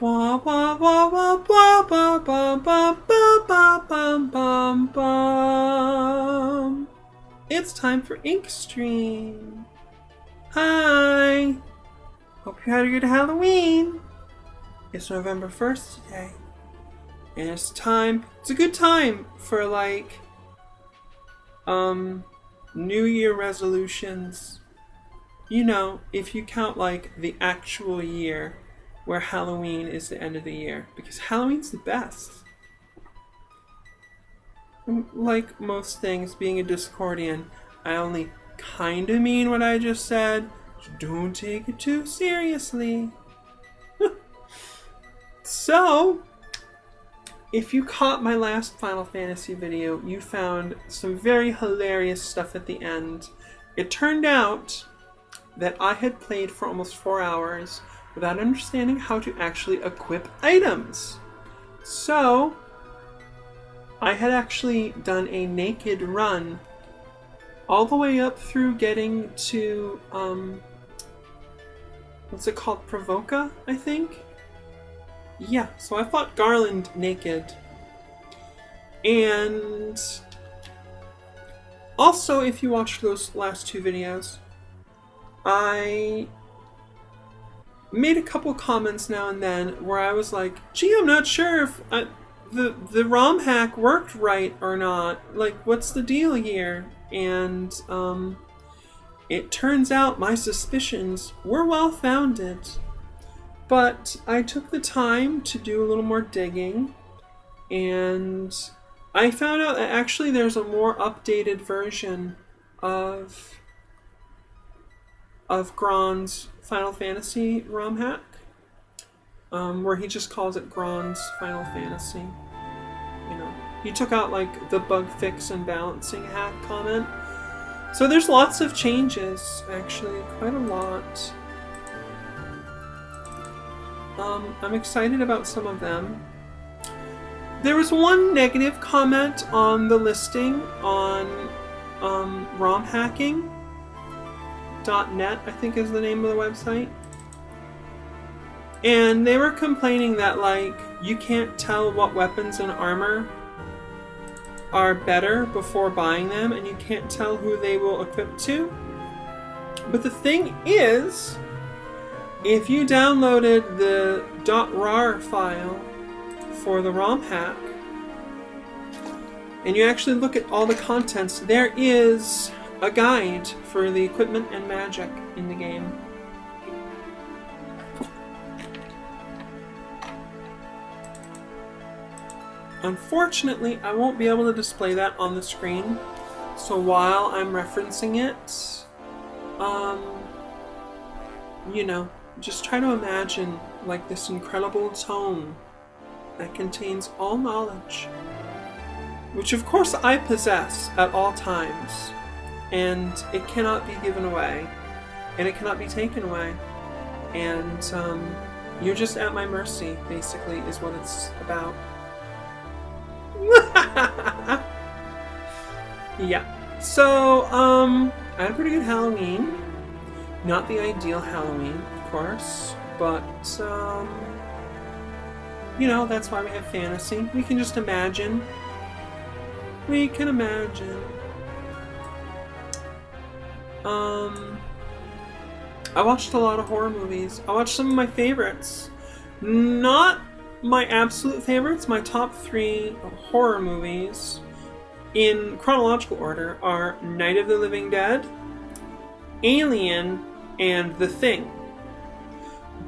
Ba, ba, ba, ba, ba, ba, ba, ba, ba, ba, bum, bum, bum. It's time for Ink Stream. Hi. Hope you had a good Halloween. It's November 1st today. And it's a good time for New Year resolutions. You know, if you count the actual year where Halloween is the end of the year. Because Halloween's the best. Like most things, being a Discordian, I only kinda mean what I just said. So don't take it too seriously. So, if you caught my last Final Fantasy video, you found some very hilarious stuff at the end. It turned out that I had played for almost 4 hours without understanding how to actually equip items. So, I had actually done a naked run all the way up through getting to, what's it called? Provoca, I think? Yeah, so I fought Garland naked. And also, if you watched those last two videos, I made a couple comments now and then where I was like, gee, I'm not sure if the ROM hack worked right or not. What's the deal here? And it turns out my suspicions were well founded. But I took the time to do a little more digging, and I found out that actually there's a more updated version of Grond's Final Fantasy ROM hack, where he just calls it Grond's Final Fantasy. You know, he took out the bug fix and balancing hack comment. So there's lots of changes, actually, quite a lot. I'm excited about some of them. There was one negative comment on the listing on romhacking.net, I think is the name of the website. And they were complaining that you can't tell what weapons and armor are better before buying them, and you can't tell who they will equip to. But the thing is, if you downloaded the .rar file for the ROM hack, and you actually look at all the contents, there is a guide for the equipment and magic in the game. Unfortunately, I won't be able to display that on the screen, so while I'm referencing it, you know, just try to imagine this incredible tome that contains all knowledge, which of course I possess at all times, and it cannot be given away, and it cannot be taken away, and you're just at my mercy, basically, is what it's about. Yeah. So, I had a pretty good Halloween. Not the ideal Halloween, of course, but, you know, that's why we have fantasy. We can just imagine. We can imagine. I watched a lot of horror movies. I watched some of my favorites. Not my absolute favorites. My top 3 horror movies, in chronological order, are Night of the Living Dead, Alien, and The Thing.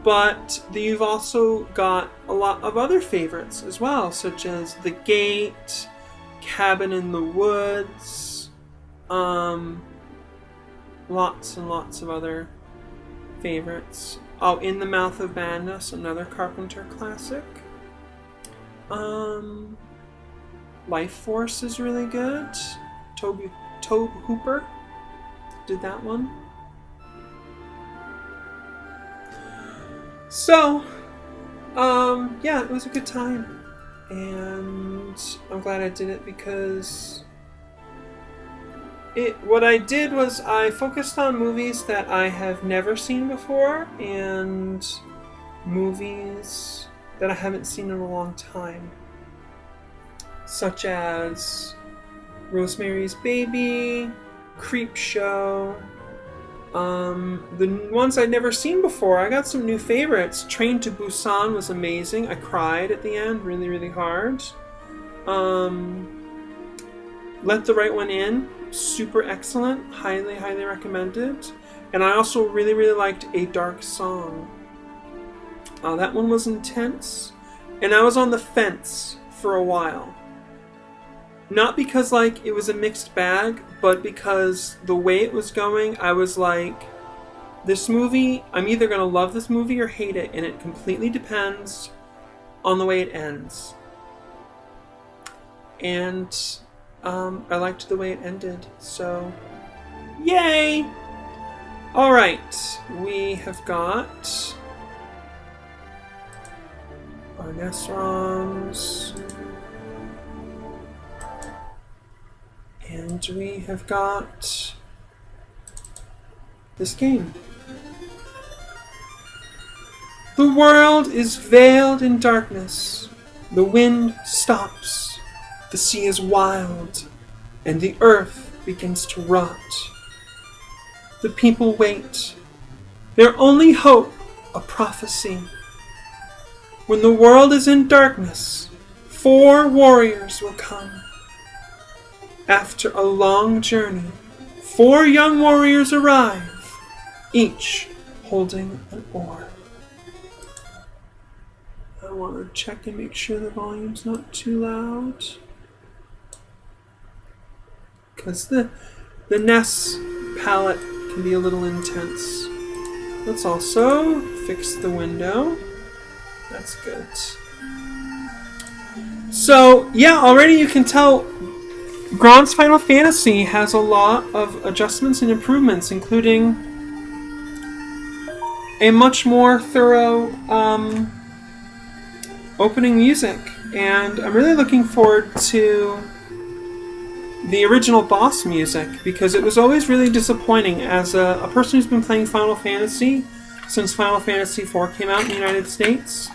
But you've also got a lot of other favorites as well, such as The Gate, Cabin in the Woods, lots and lots of other favorites. Oh, In the Mouth of Madness, another Carpenter classic. Life Force is really good. Tobe Hooper did that one. So, yeah, it was a good time. And I'm glad I did it because what I did was I focused on movies that I have never seen before, and movies that I haven't seen in a long time, such as Rosemary's Baby, Creepshow. The ones I'd never seen before, I got some new favorites. Train to Busan was amazing. I cried at the end really, really hard. Let the Right One In, super excellent. Highly, highly recommended. And I also really, really liked A Dark Song. That one was intense. And I was on the fence for a while. Not because, like, it was a mixed bag, but because the way it was going, I was like, this movie, I'm either going to love this movie or hate it, and it completely depends on the way it ends. And I liked the way it ended, so yay! Alright, we have got our NES ROMs. And we have got this game. The world is veiled in darkness. The wind stops. The sea is wild. And the earth begins to rot. The people wait. Their only hope, a prophecy. When the world is in darkness, 4 warriors will come. After a long journey, 4 young warriors arrive, each holding an oar. I want to check and make sure the volume's not too loud. Because the NES palette can be a little intense. Let's also fix the window. That's good. So, yeah, already you can tell Grond's Final Fantasy has a lot of adjustments and improvements, including a much more thorough opening music. And I'm really looking forward to the original boss music, because it was always really disappointing as a person who's been playing Final Fantasy since Final Fantasy IV came out in the United States,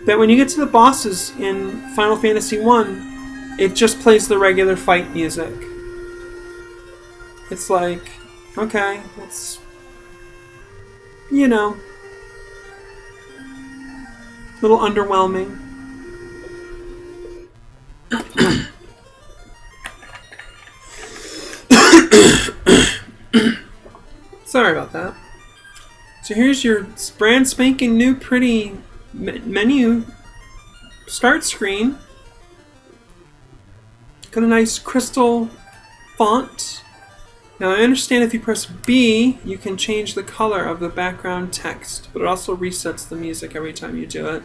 that when you get to the bosses in Final Fantasy I, it just plays the regular fight music. It's like, okay, it's, you know, a little underwhelming. Sorry about that. So here's your brand spanking new pretty menu start screen. Got a nice crystal font. Now I understand if you press B, you can change the color of the background text, but it also resets the music every time you do it.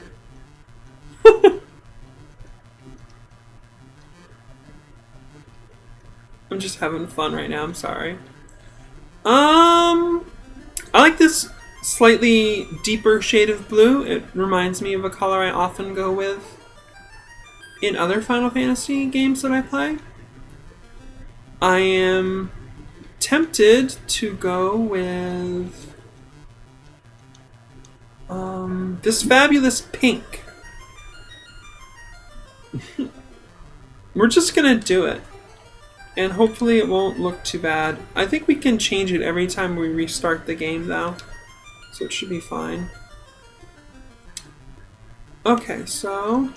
I'm just having fun right now, I'm sorry. I like this slightly deeper shade of blue. It reminds me of a color I often go with in other Final Fantasy games that I play. I am tempted to go with this fabulous pink. We're just gonna do it. And hopefully it won't look too bad. I think we can change it every time we restart the game though. So it should be fine. Okay, so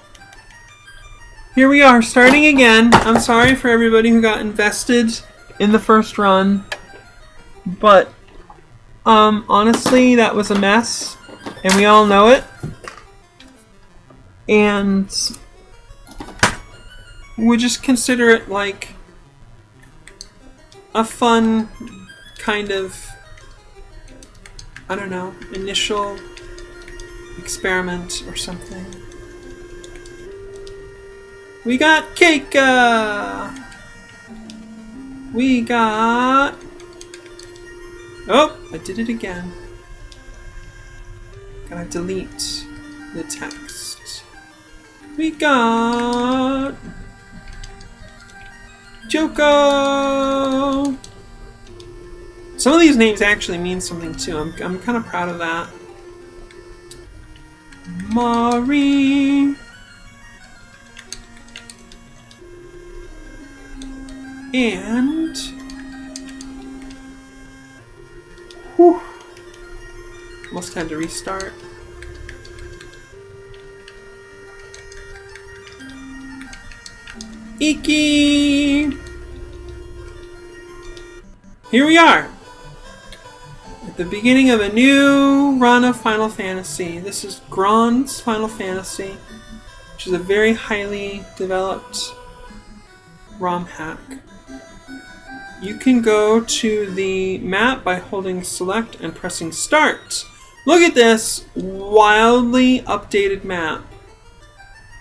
here we are, starting again. I'm sorry for everybody who got invested in the first run. But honestly, that was a mess. And we all know it. And we just consider it like a fun kind of, I don't know, initial experiment or something. We got Keika! We got... Oh, I did it again. Gotta delete the text. We got... Joko! Some of these names actually mean something too. I'm kind of proud of that. Mari. And... whew. Almost had to restart. Iki! Here we are! At the beginning of a new run of Final Fantasy. This is Grond's Final Fantasy, which is a very highly developed ROM hack. You can go to the map by holding select and pressing start. Look at this wildly updated map.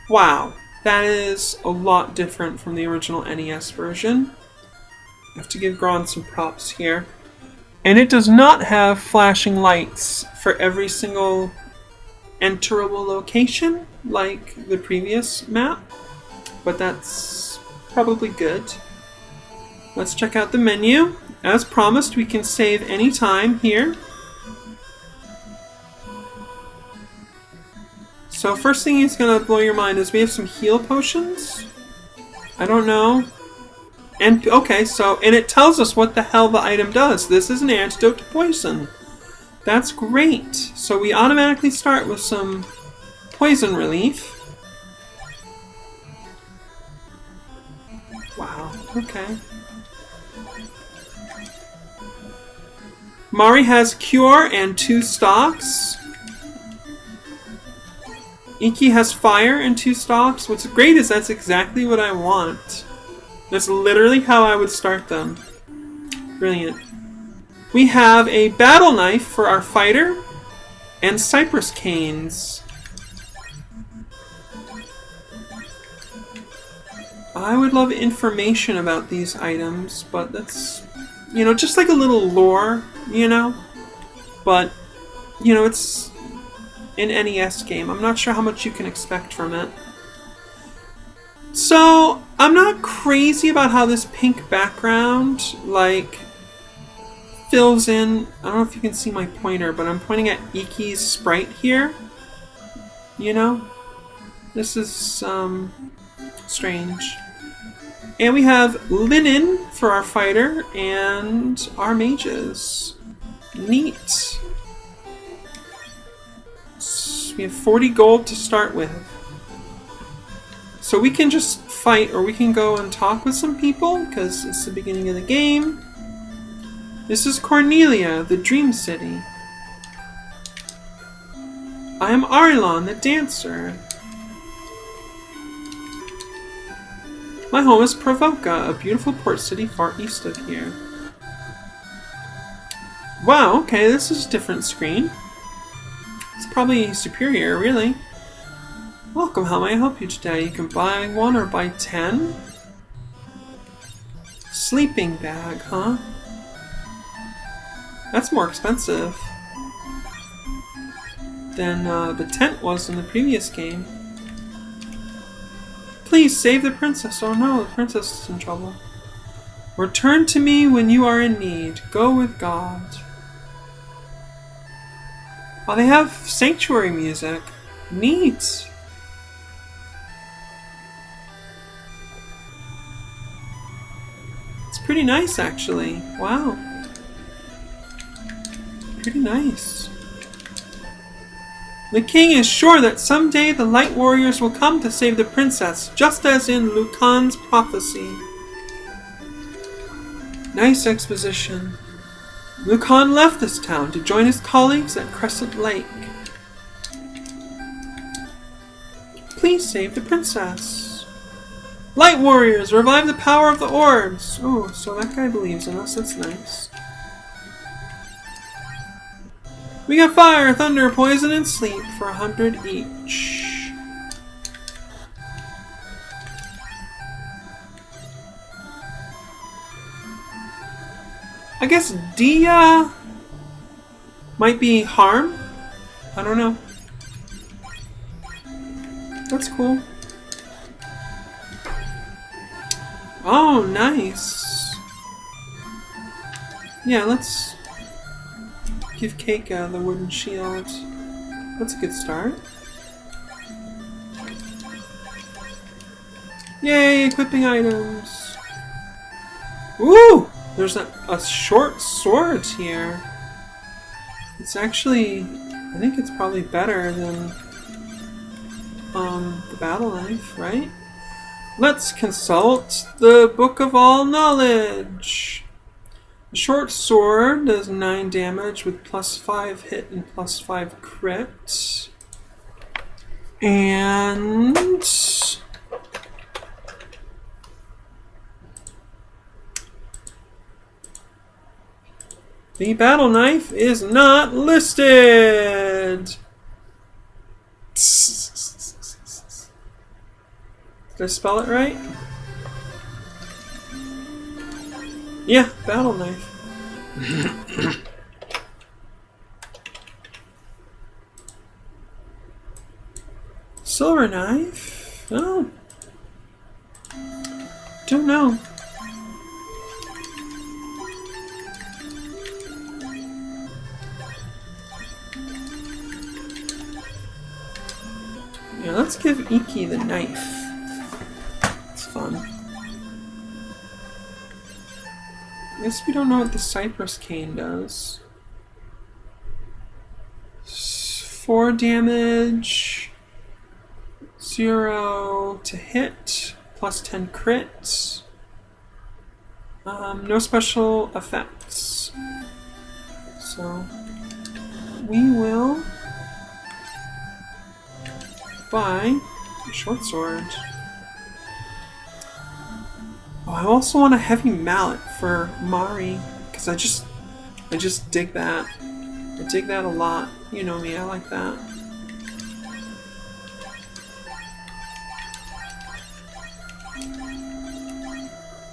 Wow, that is a lot different from the original NES version. I have to give Grond some props here. And it does not have flashing lights for every single enterable location like the previous map, but that's probably good. Let's check out the menu. As promised, we can save anytime here. So first thing is going to blow your mind is we have some heal potions. I don't know. And okay, and it tells us what the hell the item does. This is an antidote to poison. That's great. So we automatically start with some poison relief. Wow, okay. Mari has Cure and 2 stocks. Iki has Fire and 2 stocks. What's great is that's exactly what I want. That's literally how I would start them. Brilliant. We have a Battle Knife for our fighter and Cypress Canes. I would love information about these items, but that's, you know, just like a little lore, you know? But, you know, it's an NES game. I'm not sure how much you can expect from it. So, I'm not crazy about how this pink background, like, fills in. I don't know if you can see my pointer, but I'm pointing at Iki's sprite here. You know? This is, strange. And we have linen for our fighter and our mages. Neat. So we have 40 gold to start with. So we can just fight, or we can go and talk with some people, because it's the beginning of the game. This is Cornelia, the Dream City. I am Arilon, the dancer. My home is Provoca, a beautiful port city far east of here. Wow, okay, this is a different screen. It's probably superior, really. Welcome, how may I help you today? You can buy 1 or buy 10. Sleeping bag, huh? That's more expensive than the tent was in the previous game. Please save the princess. Oh no, the princess is in trouble. Return to me when you are in need. Go with God. Oh, they have sanctuary music. Neat. It's pretty nice, actually. Wow. Pretty nice. The king is sure that someday the light warriors will come to save the princess, just as in Lucan's prophecy. Nice exposition. Lucan left this town to join his colleagues at Crescent Lake. Please save the princess. Light warriors, revive the power of the orbs. Oh, so that guy believes in us. That's nice. We got fire, thunder, poison, and sleep for 100 each. I guess Dia might be harm. I don't know. That's cool. Oh, nice. Yeah, let's give Keika the wooden shield. That's a good start. Yay, equipping items. Woo! There's a short sword here. It's actually, I think it's probably better than the battle knife, right? Let's consult the Book of All Knowledge. The short sword does 9 damage with +5 hit and +5 crit. And the battle knife is not listed. Did I spell it right? Yeah, battle knife. Silver knife? Oh. Don't know. Yeah, let's give Iki the knife. It's fun. I guess we don't know what the Cypress Cane does. 4 damage, 0 to hit, +10 crits. No special effects. So we will buy a short sword. Oh, I also want a heavy mallet for Mari, because I just dig that. I dig that a lot. You know me, I like that.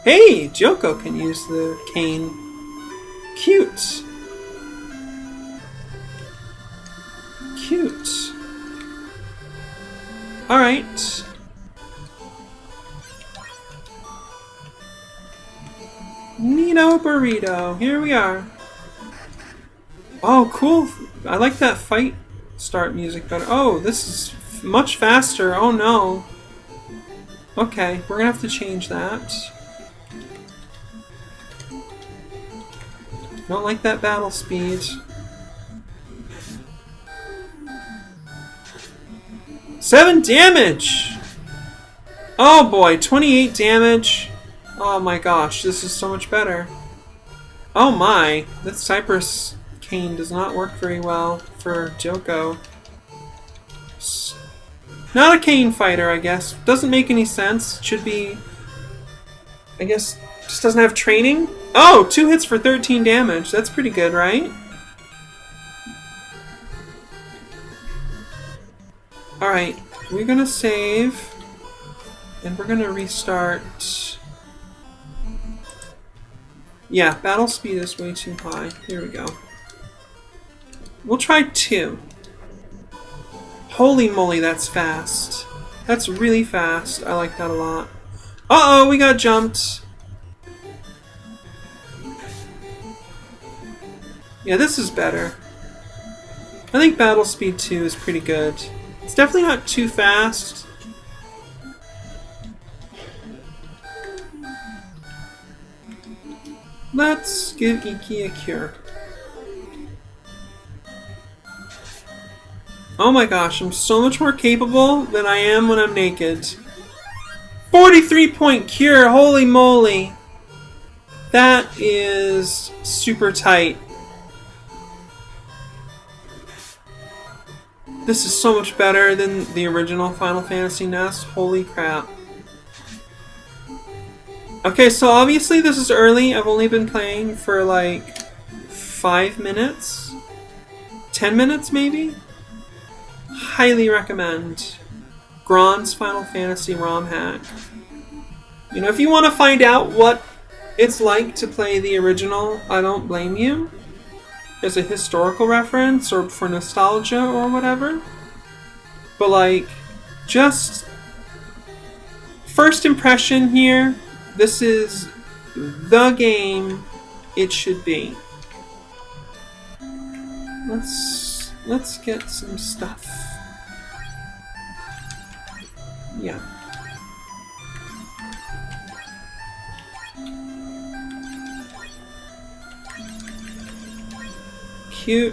Hey, Joko can use the cane. Cute. Cute. Alright. Neato burrito. Here we are. Oh, cool. I like that fight start music better. Oh, this is much faster. Oh no. Okay, we're gonna have to change that. Don't like that battle speed. 7 damage! Oh boy, 28 damage. Oh my gosh, this is so much better. Oh my, that Cypress Cane does not work very well for Joko. Not a cane fighter, I guess. Doesn't make any sense. Should be... I guess just doesn't have training? Oh, 2 hits for 13 damage. That's pretty good, right? Alright, we're gonna save. And we're gonna restart. Yeah, battle speed is way too high. Here we go. We'll try 2. Holy moly, that's fast. That's really fast. I like that a lot. Uh-oh, we got jumped. Yeah, this is better. I think battle speed 2 is pretty good. It's definitely not too fast. Let's give Iki a cure. Oh my gosh, I'm so much more capable than I am when I'm naked. 43-point cure, holy moly! That is super tight. This is so much better than the original Final Fantasy NES, holy crap. Okay, so obviously this is early. I've only been playing for like 5 minutes? 10 minutes maybe? Highly recommend Grond's Final Fantasy romhack. You know, if you want to find out what it's like to play the original, I don't blame you. As a historical reference or for nostalgia or whatever. But like, just first impression here, this is the game it should be. Let's get some stuff. Yeah. cute.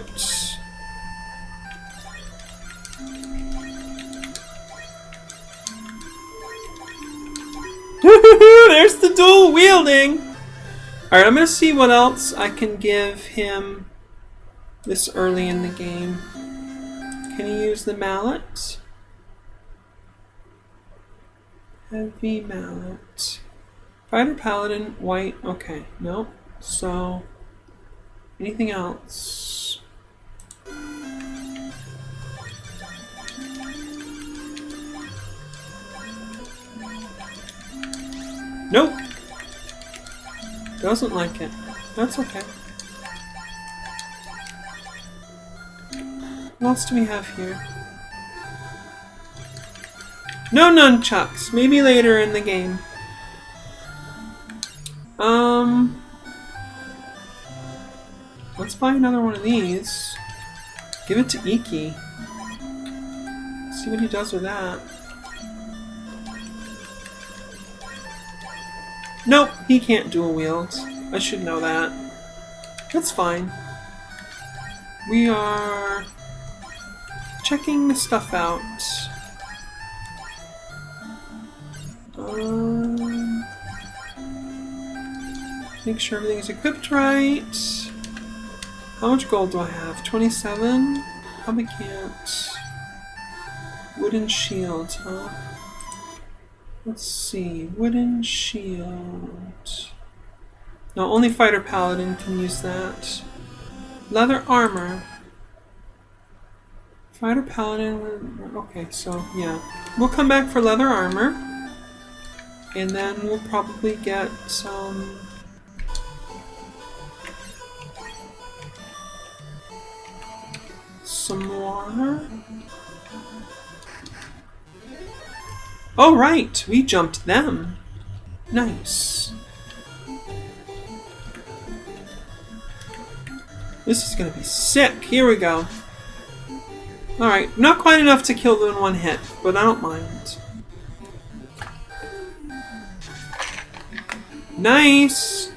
There's the dual wielding! Alright, I'm gonna see what else I can give him this early in the game. Can he use the mallet? Heavy mallet. Fighter paladin, white. Okay, nope. So, anything else? Nope. Doesn't like it. That's okay. What else do we have here? No nunchucks. Maybe later in the game. Let's buy another one of these. Give it to Iki. See what he does with that. Nope, he can't dual wield. I should know that. That's fine. We are checking the stuff out. Make sure everything's equipped right. How much gold do I have? 27? Probably can't. Wooden shield, huh? Let's see. Wooden shield. No, only fighter paladin can use that. Leather armor. Fighter paladin. Okay, so yeah. We'll come back for leather armor. And then we'll probably get some more. Oh, right! We jumped them. Nice. This is gonna be sick. Here we go. Alright, not quite enough to kill them in one hit, but I don't mind. Nice!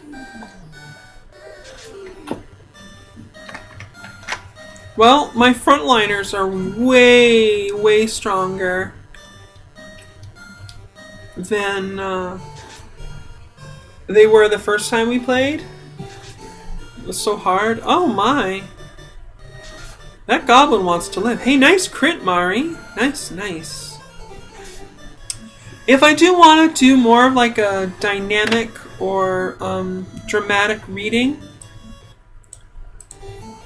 Well, my frontliners are way, way stronger than they were the first time we played. It was so hard. Oh my! That goblin wants to live. Hey, nice crit, Mari. Nice, nice. If I do want to do more of like a dynamic or dramatic reading,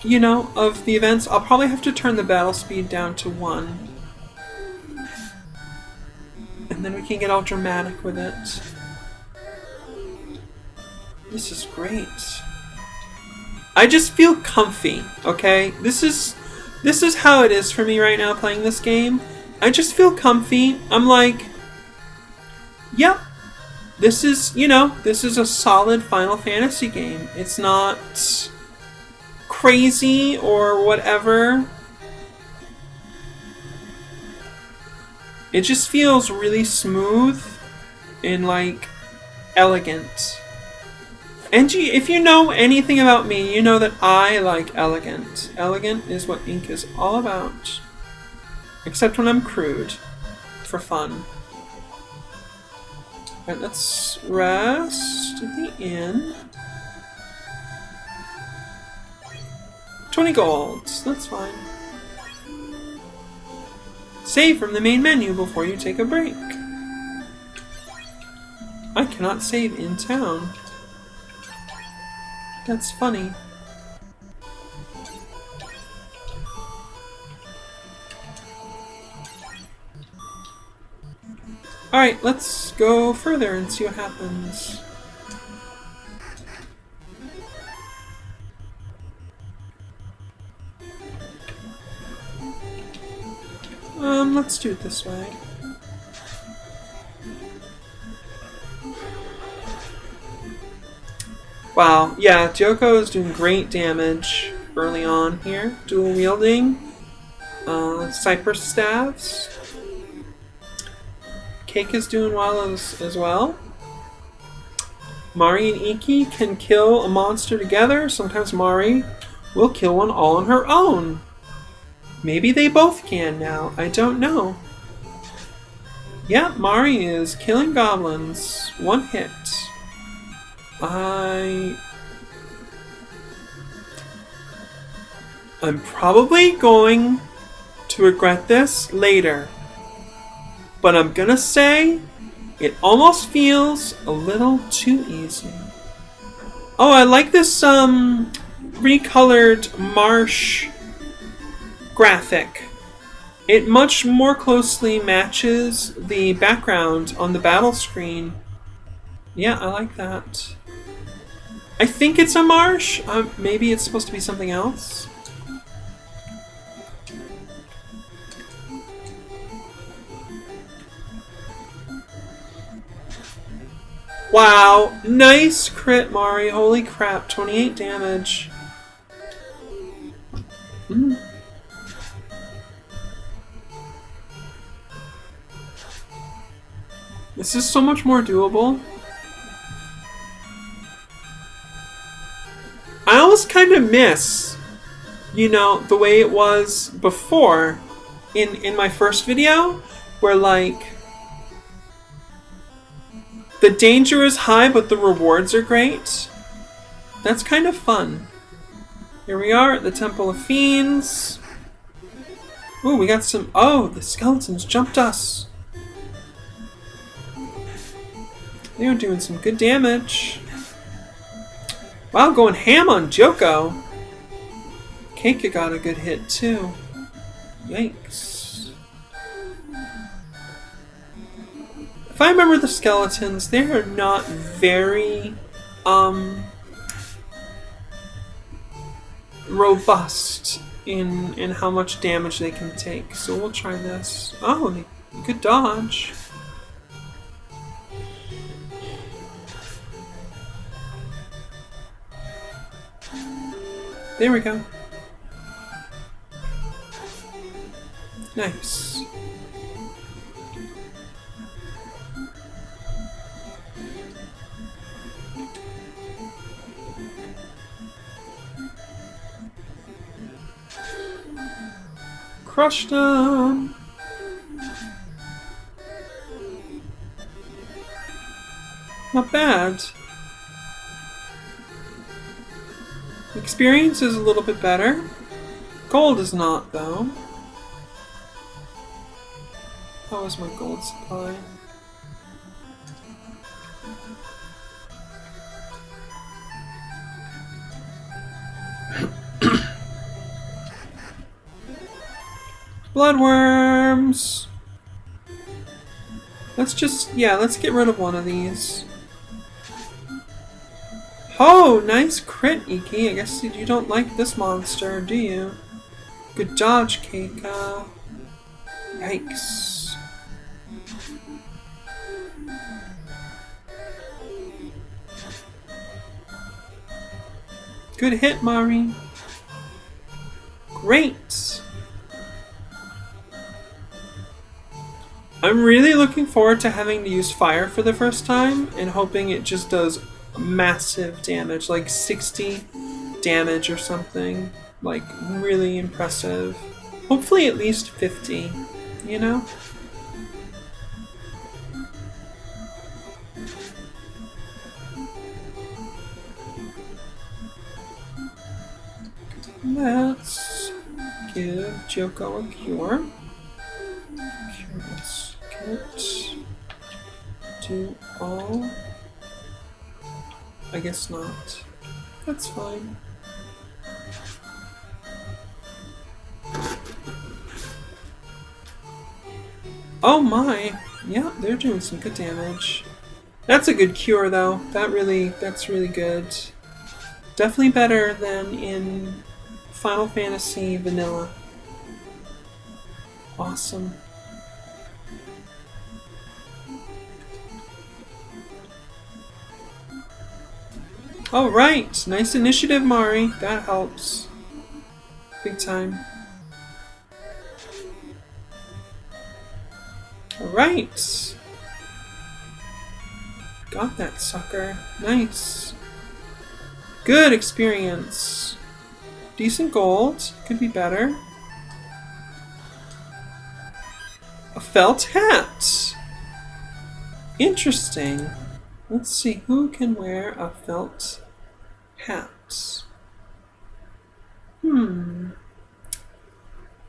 you know, of the events, I'll probably have to turn the battle speed down to 1. And then we can get all dramatic with it. This is great. I just feel comfy, okay? This is how it is for me right now playing this game. I just feel comfy. I'm like, yep, this is, you know, this is a solid Final Fantasy game. It's not crazy or whatever. It just feels really smooth and like elegant. And if you know anything about me, you know that I like elegant. Elegant is what ink is all about. Except when I'm crude. For fun. Alright, let's rest at the inn. 20 gold. That's fine. Save from the main menu before you take a break. I cannot save in town. That's funny. Alright, let's go further and see what happens. Let's do it this way. Wow, yeah, Kyoko is doing great damage early on here. Dual wielding. Cypress staves. Cake is doing well as well. Mari and Iki can kill a monster together. Sometimes Mari will kill one all on her own. Maybe they both can now. I don't know. Yeah, Mari is killing goblins. One hit. I'm probably going to regret this later. But I'm gonna say it almost feels a little too easy. Oh, I like this recolored marsh graphic. It much more closely matches the background on the battle screen. Yeah, I like that. I think it's a marsh. Maybe it's supposed to be something else. Wow, nice crit, Mari. Holy crap, 28 damage. This is so much more doable. I almost kind of miss, you know, the way it was before in my first video, where like the danger is high but the rewards are great. That's kind of fun. Here we are at the Temple of Fiends. Ooh, we got some... Oh, the skeletons jumped us. They are doing some good damage. Wow, going ham on Joko. Keika got a good hit too. Yikes. If I remember the skeletons, they are not very robust in how much damage they can take. So we'll try this. Oh, good dodge. There we go. Nice. Crushed them. Not bad. Experience is a little bit better. Gold is not, though. How was my gold supply? Bloodworms! Let's get rid of one of these. Oh, nice crit, Iki. I guess you don't like this monster, do you? Good dodge, Keika. Yikes. Good hit, Mari. Great. I'm really looking forward to having to use fire for the first time and hoping it just does massive damage, like 60 damage or something. Like, really impressive. Hopefully at least 50, you know? Let's give Joko a cure. Let's get do all. I guess not. That's fine. Oh my! Yeah, they're doing some good damage. That's a good cure though. That's really good. Definitely better than in Final Fantasy Vanilla. Awesome. Alright, nice initiative, Mari. That helps. Big time. Alright. Got that sucker. Nice. Good experience. decent gold. Could be better. A felt hat. Interesting. Let's see, who can wear a felt hat?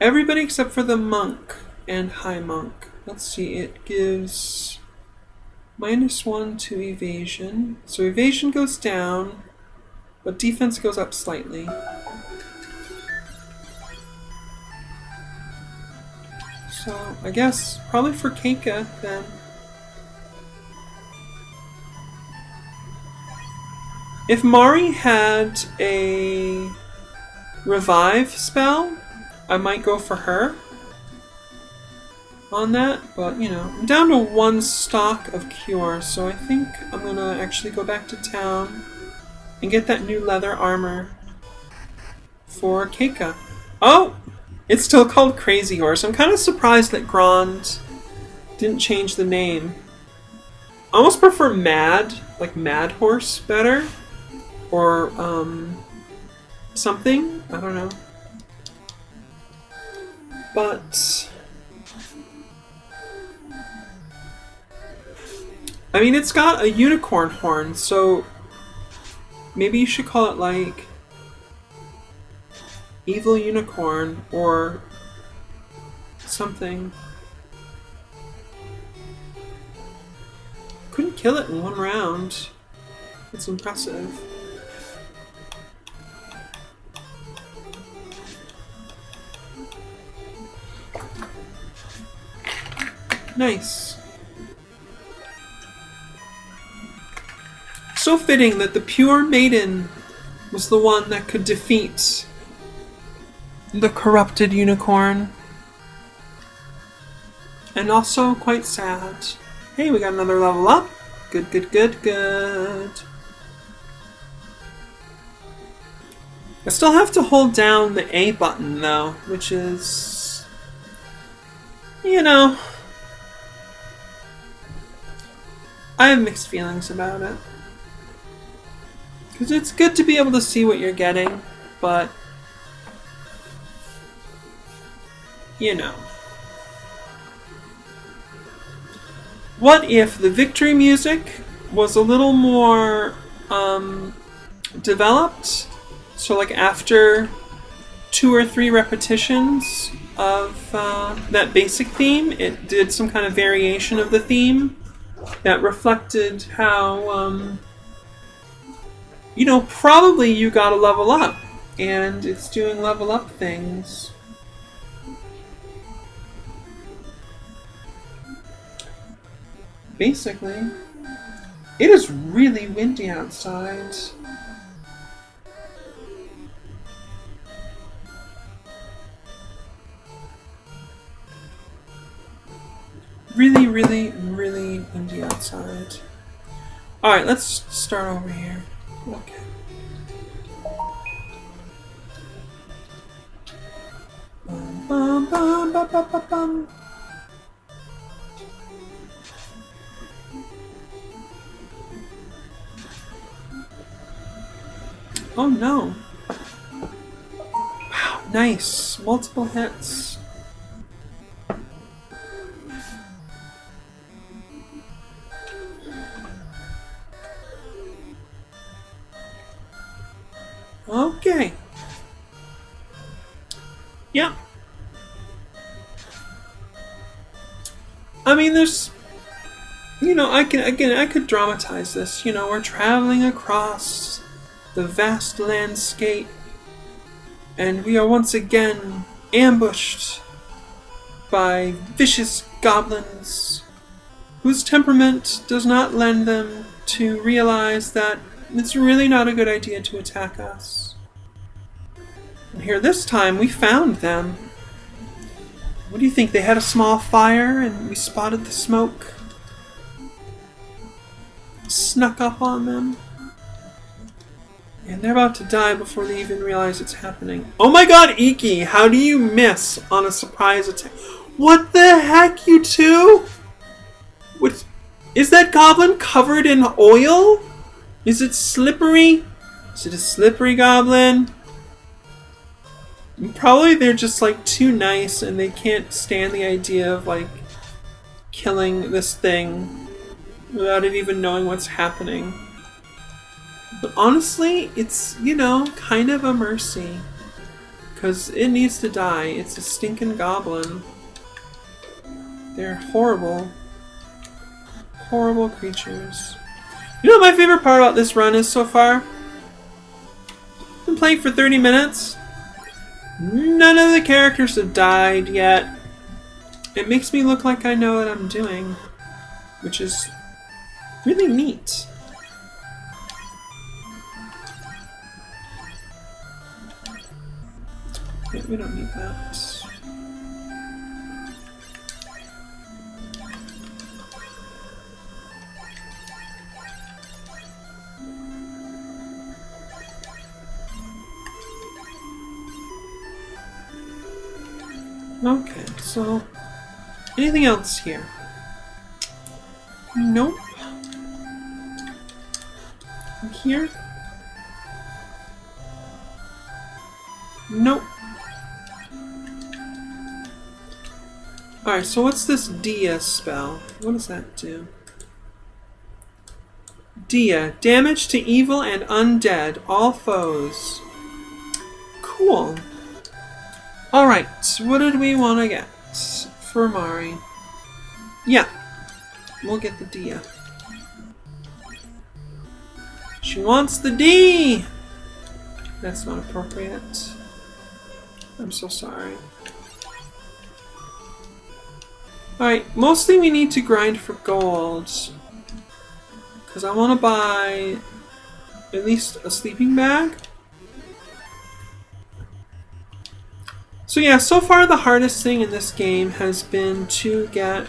Everybody except for the monk and high monk. Let's see, it gives -1 to evasion. So evasion goes down, but defense goes up slightly. So I guess probably for Keika then. If Mari had a revive spell, I might go for her on that, but you know, I'm down to 1 stock of cure, so I think I'm gonna actually go back to town and get that new leather armor for Keika. Oh! It's still called Crazy Horse. I'm kind of surprised that Grond didn't change the name. I almost prefer Mad, like Mad Horse, better. Or, something. I don't know. But I mean, it's got a unicorn horn, so maybe you should call it like Evil Unicorn or something. Couldn't kill it in 1 round. It's impressive. Nice. So fitting that the pure maiden was the one that could defeat the corrupted unicorn. And also quite sad. Hey, we got another level up. Good, good, good, good. I still have to hold down the A button though, which is, you know, I have mixed feelings about it. Because it's good to be able to see what you're getting, but, you know. What if the victory music was a little more developed? So like after 2 or 3 repetitions of that basic theme, it did some kind of variation of the theme that reflected how, you know, probably you gotta level up, and it's doing level up things. Basically, it is really windy outside. Really, really, really windy outside. Alright, let's start over here. Okay. Bum, bum, bum, bum, bum, bum, bum. Oh no. Wow, nice. Multiple hits. Okay. Yeah. I mean, there's, you know, I could dramatize this. You know, we're traveling across the vast landscape, and we are once again ambushed by vicious goblins whose temperament does not lend them to realize that it's really not a good idea to attack us. And here this time we found them. What do you think? They had a small fire and we spotted the smoke. Snuck up on them. And they're about to die before they even realize it's happening. Oh my god, Iki! How do you miss on a surprise attack? What the heck, you two? What? Is that goblin covered in oil? Is it slippery? Is it a slippery goblin? Probably they're just like too nice and they can't stand the idea of like killing this thing without it even knowing what's happening. But honestly, it's, you know, kind of a mercy. Because it needs to die. It's a stinking goblin. They're horrible. Horrible creatures. You know what my favorite part about this run is so far? I've been playing for 30 minutes. None of the characters have died yet. It makes me look like I know what I'm doing. Which is really neat. Okay, we don't need that. Okay, so anything else here? Nope. Here? Nope. Alright, so what's this Dia spell? What does that do? Dia. Damage to evil and undead. All foes. Cool. Alright, what did we want to get for Mari? Yeah. We'll get the Dia. She wants the D! That's not appropriate. I'm so sorry. Alright, mostly we need to grind for gold. Because I want to buy at least a sleeping bag. So yeah, so far the hardest thing in this game has been to get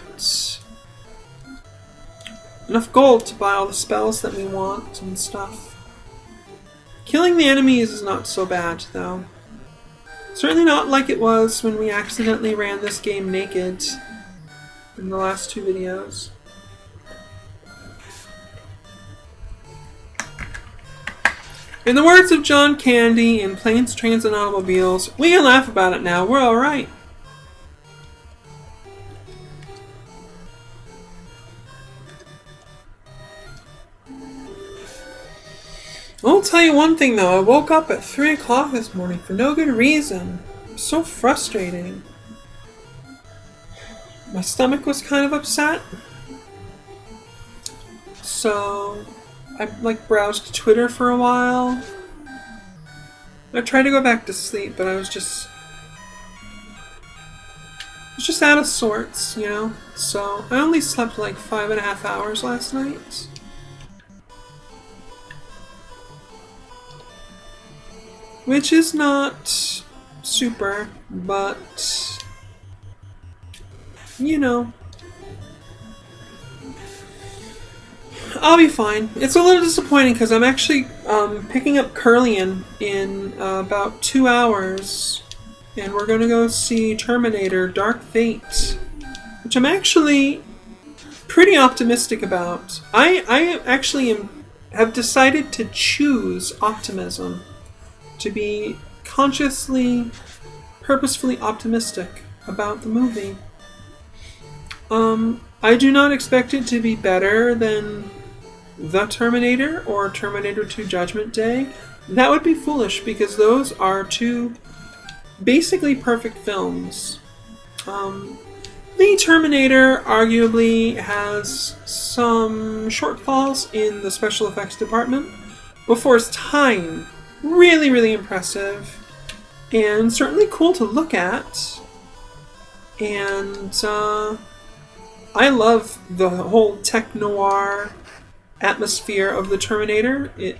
enough gold to buy all the spells that we want and stuff. Killing the enemies is not so bad though. Certainly not like it was when we accidentally ran this game naked in the last two videos. In the words of John Candy in Planes, Trains, and Automobiles, we can laugh about it now, we're alright. I'll tell you one thing though, I woke up at 3 o'clock this morning for no good reason. It was so frustrating. My stomach was kind of upset. So I like browsed Twitter for a while. I tried to go back to sleep, but I was just out of sorts, you know? So I only slept like 5.5 hours last night. Which is not super, but you know, I'll be fine. It's a little disappointing because I'm actually picking up Curlian in about 2 hours, and we're going to go see Terminator Dark Fate, which I'm actually pretty optimistic about. I actually have decided to choose optimism, to be consciously, purposefully optimistic about the movie. I do not expect it to be better than The Terminator or Terminator 2 Judgment Day. That would be foolish because those are two basically perfect films. The Terminator arguably has some shortfalls in the special effects department, but for its time, really, really impressive and certainly cool to look at. And I love the whole tech-noir atmosphere of the Terminator. It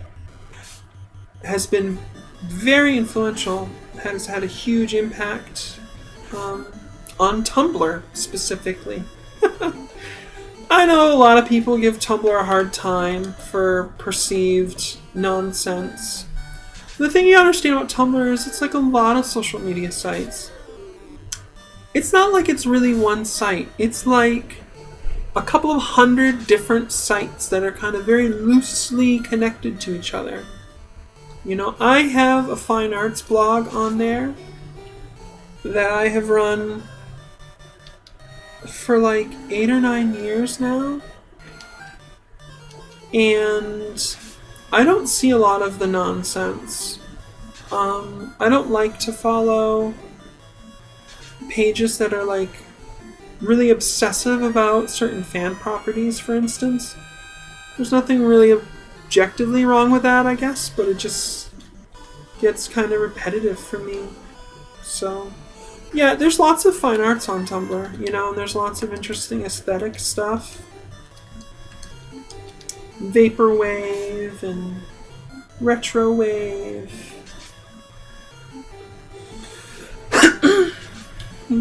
has been very influential, has had a huge impact on Tumblr specifically. I know a lot of people give Tumblr a hard time for perceived nonsense. The thing you understand about Tumblr is it's like a lot of social media sites. It's not like it's really one site. It's like a couple of 100 different sites that are kind of very loosely connected to each other. You know, I have a fine arts blog on there, that I have run for like 8 or 9 years now. And I don't see a lot of the nonsense. I don't like to follow pages that are like really obsessive about certain fan properties, for instance. There's nothing really objectively wrong with that, I guess, but it just gets kind of repetitive for me. So, yeah, there's lots of fine arts on Tumblr, you know, and there's lots of interesting aesthetic stuff. Vaporwave and retrowave.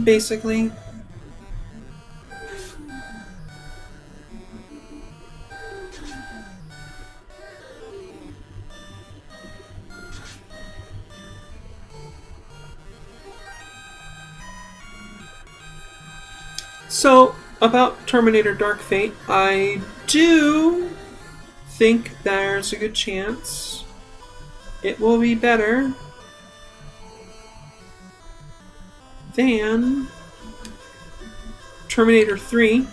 Basically. So, about Terminator Dark Fate, I do think there's a good chance it will be better than Terminator 3.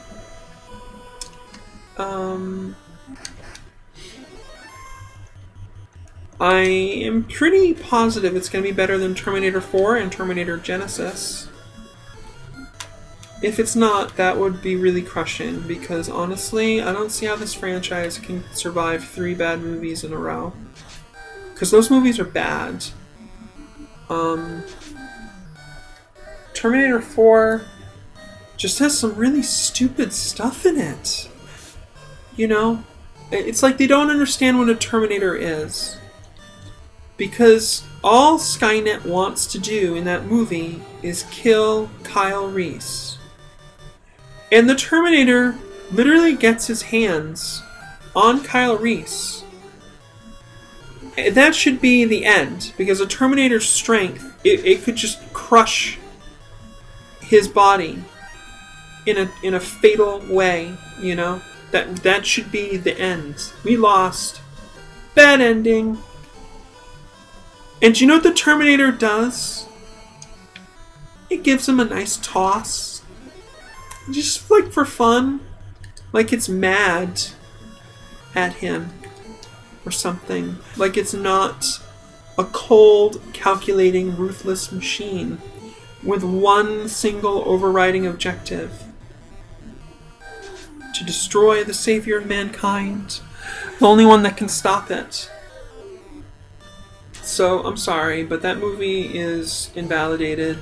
I am pretty positive it's going to be better than Terminator 4 and Terminator Genesis. If it's not, that would be really crushing, because honestly, I don't see how this franchise can survive 3 bad movies in a row. Because those movies are bad. Terminator 4 just has some really stupid stuff in it. You know? It's like they don't understand what a Terminator is. Because all Skynet wants to do in that movie is kill Kyle Reese. And the Terminator literally gets his hands on Kyle Reese. That should be the end, because a Terminator's strength, it could just crush his body in a fatal way, you know? That should be the end. We lost. Bad ending. And do you know what the Terminator does? It gives him a nice toss. Just like for fun. Like it's mad at him. Or something. Like it's not a cold, calculating, ruthless machine with one single overriding objective. To destroy the savior of mankind. The only one that can stop it. So, I'm sorry, but that movie is invalidated.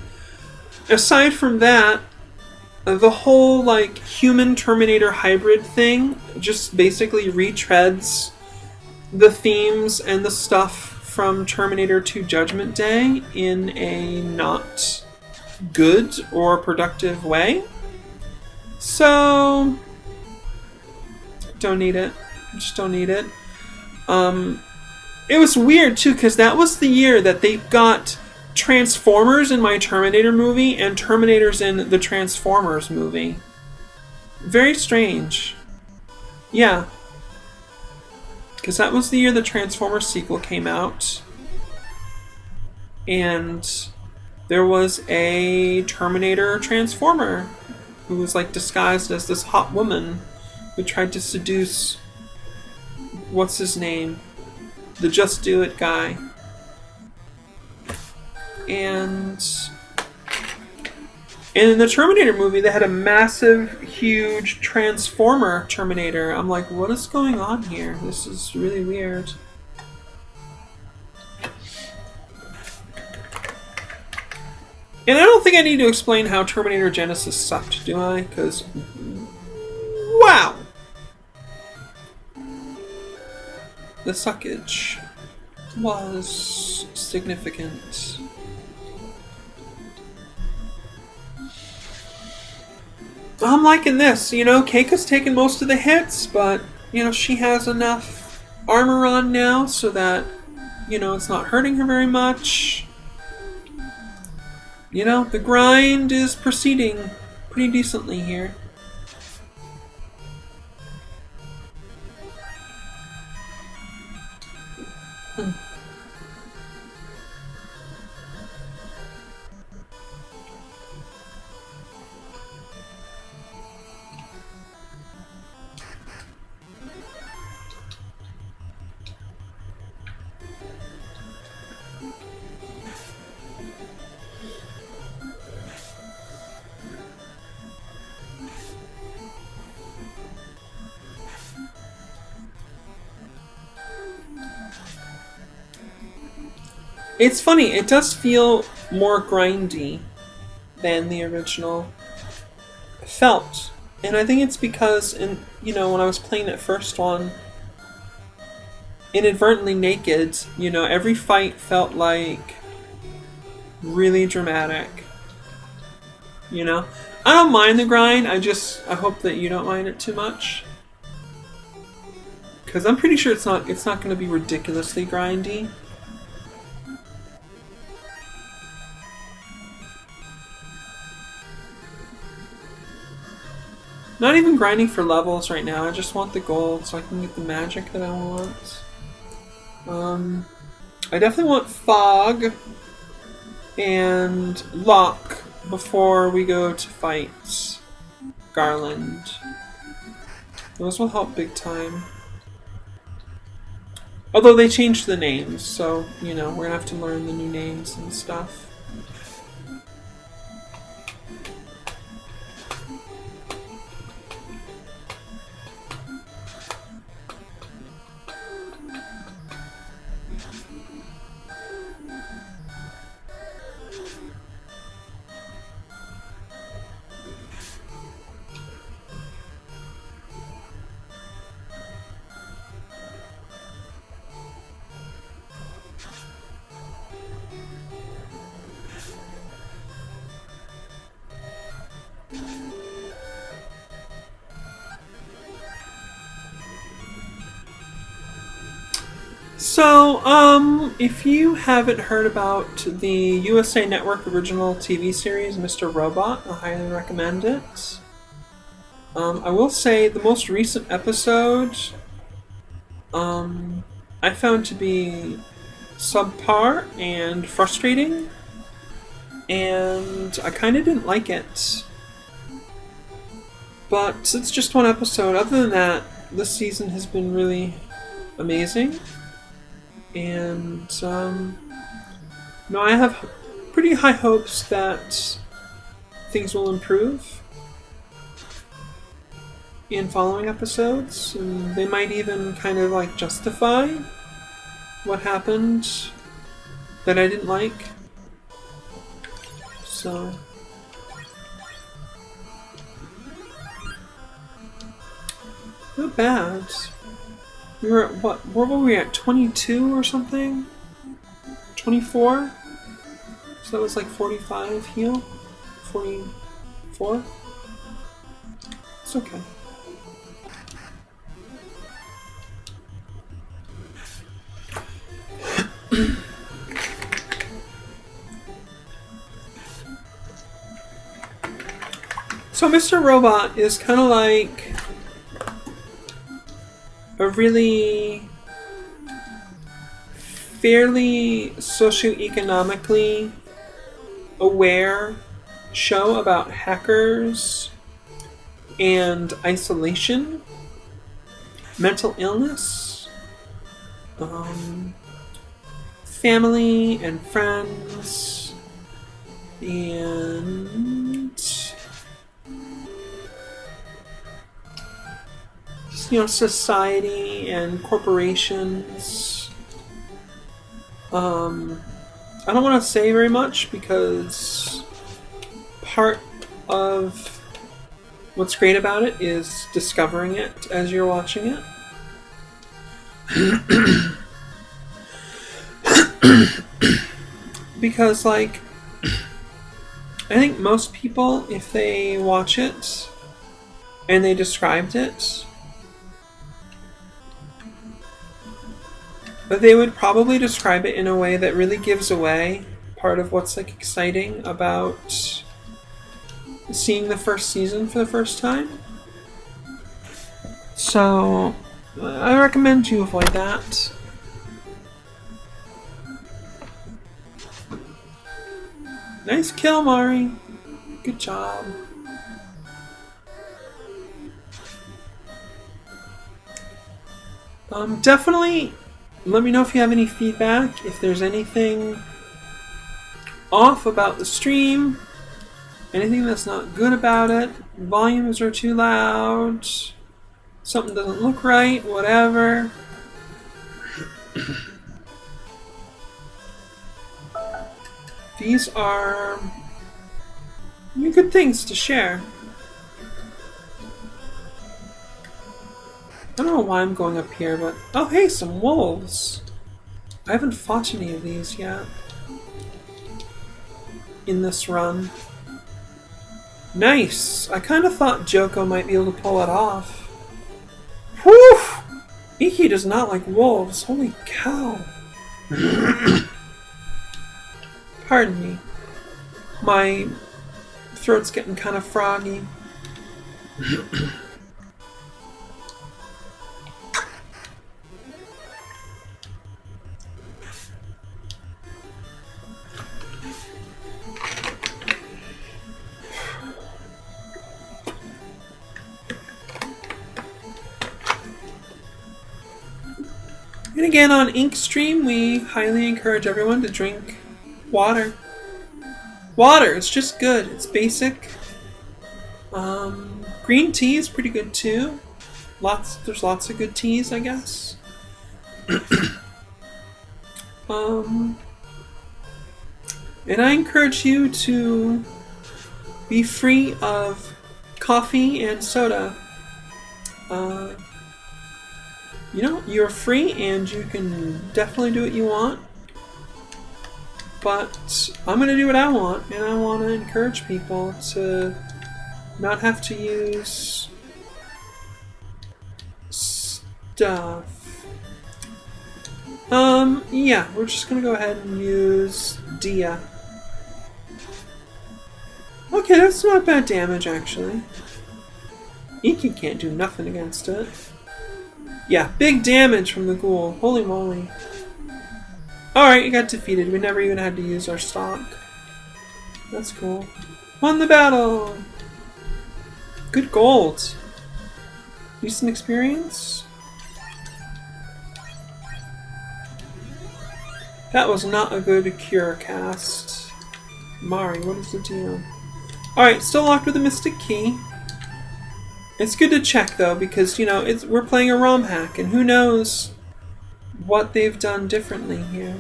Aside from that, the whole, like, human Terminator hybrid thing just basically retreads the themes and the stuff from Terminator 2 Judgment Day in a not good or productive way. So, don't need it. Just don't need it. It was weird, too, because that was the year that they got Transformers in my Terminator movie and Terminators in the Transformers movie. Very strange. Yeah. Because that was the year the Transformers sequel came out. And there was a Terminator Transformer who was, like, disguised as this hot woman who tried to seduce... what's his name? The Just Do It guy. And in the Terminator movie, they had a massive, huge Transformer Terminator. I'm like, what is going on here? This is really weird. And I don't think I need to explain how Terminator Genesis sucked, do I? Because, wow! The suckage was significant. I'm liking this, you know, Keika's taken most of the hits, but, you know, she has enough armor on now so that, you know, it's not hurting her very much. You know, the grind is proceeding pretty decently here. It's funny, it does feel more grindy than the original felt. And I think it's because, when I was playing that first one, inadvertently naked, every fight felt like really dramatic. I don't mind the grind, I hope that you don't mind it too much. Because I'm pretty sure it's not going to be ridiculously grindy. Not even grinding for levels right now, I just want the gold so I can get the magic that I want. I definitely want Fog and Lock before we go to fight Garland. Those will help big time. Although they changed the names, so, we're gonna have to learn the new names and stuff. So, if you haven't heard about the USA Network original TV series, Mr. Robot, I highly recommend it. I will say the most recent episode, I found to be subpar and frustrating, and I kind of didn't like it. But it's just one episode. Other than that, this season has been really amazing. And, I have pretty high hopes that things will improve in following episodes. And they might even kind of justify what happened that I didn't like. So, not bad. We were at what were we at, 22 or something? 24? So that was 45 heal? 44? It's okay. So Mr. Robot is kind of like a really fairly socioeconomically aware show about hackers and isolation, mental illness, family and friends, and society and corporations. I don't want to say very much because part of what's great about it is discovering it as you're watching it. Because, I think most people, if they watch it and they described it, but they would probably describe it in a way that really gives away part of what's exciting about seeing the first season for the first time. So I recommend you avoid that. Nice kill, Mari. Good job. Definitely let me know if you have any feedback, if there's anything off about the stream, anything that's not good about it, volumes are too loud, something doesn't look right, whatever. These are good things to share. I don't know why I'm going up here, but... Oh, hey, some wolves! I haven't fought any of these yet. In this run. Nice! I kind of thought Joko might be able to pull it off. Whew! Iki does not like wolves. Holy cow. Pardon me. My throat's getting kind of froggy. And again, on Inkstream, we highly encourage everyone to drink water. Water, it's just good. It's basic. Green tea is pretty good too. There's lots of good teas, I guess. And I encourage you to be free of coffee and soda. You know, you're free and you can definitely do what you want. But I'm going to do what I want, and I want to encourage people to not have to use stuff. Yeah, we're just going to go ahead and use Dia. Okay, that's not bad damage, actually. Iki can't do nothing against it. Yeah, big damage from the ghoul. Holy moly. Alright, you got defeated. We never even had to use our stock. That's cool. Won the battle! Good gold. Decent experience. That was not a good cure cast. Mari, what is the deal? Alright, still locked with a mystic key. It's good to check though, because you know we're playing a ROM hack, and who knows what they've done differently here.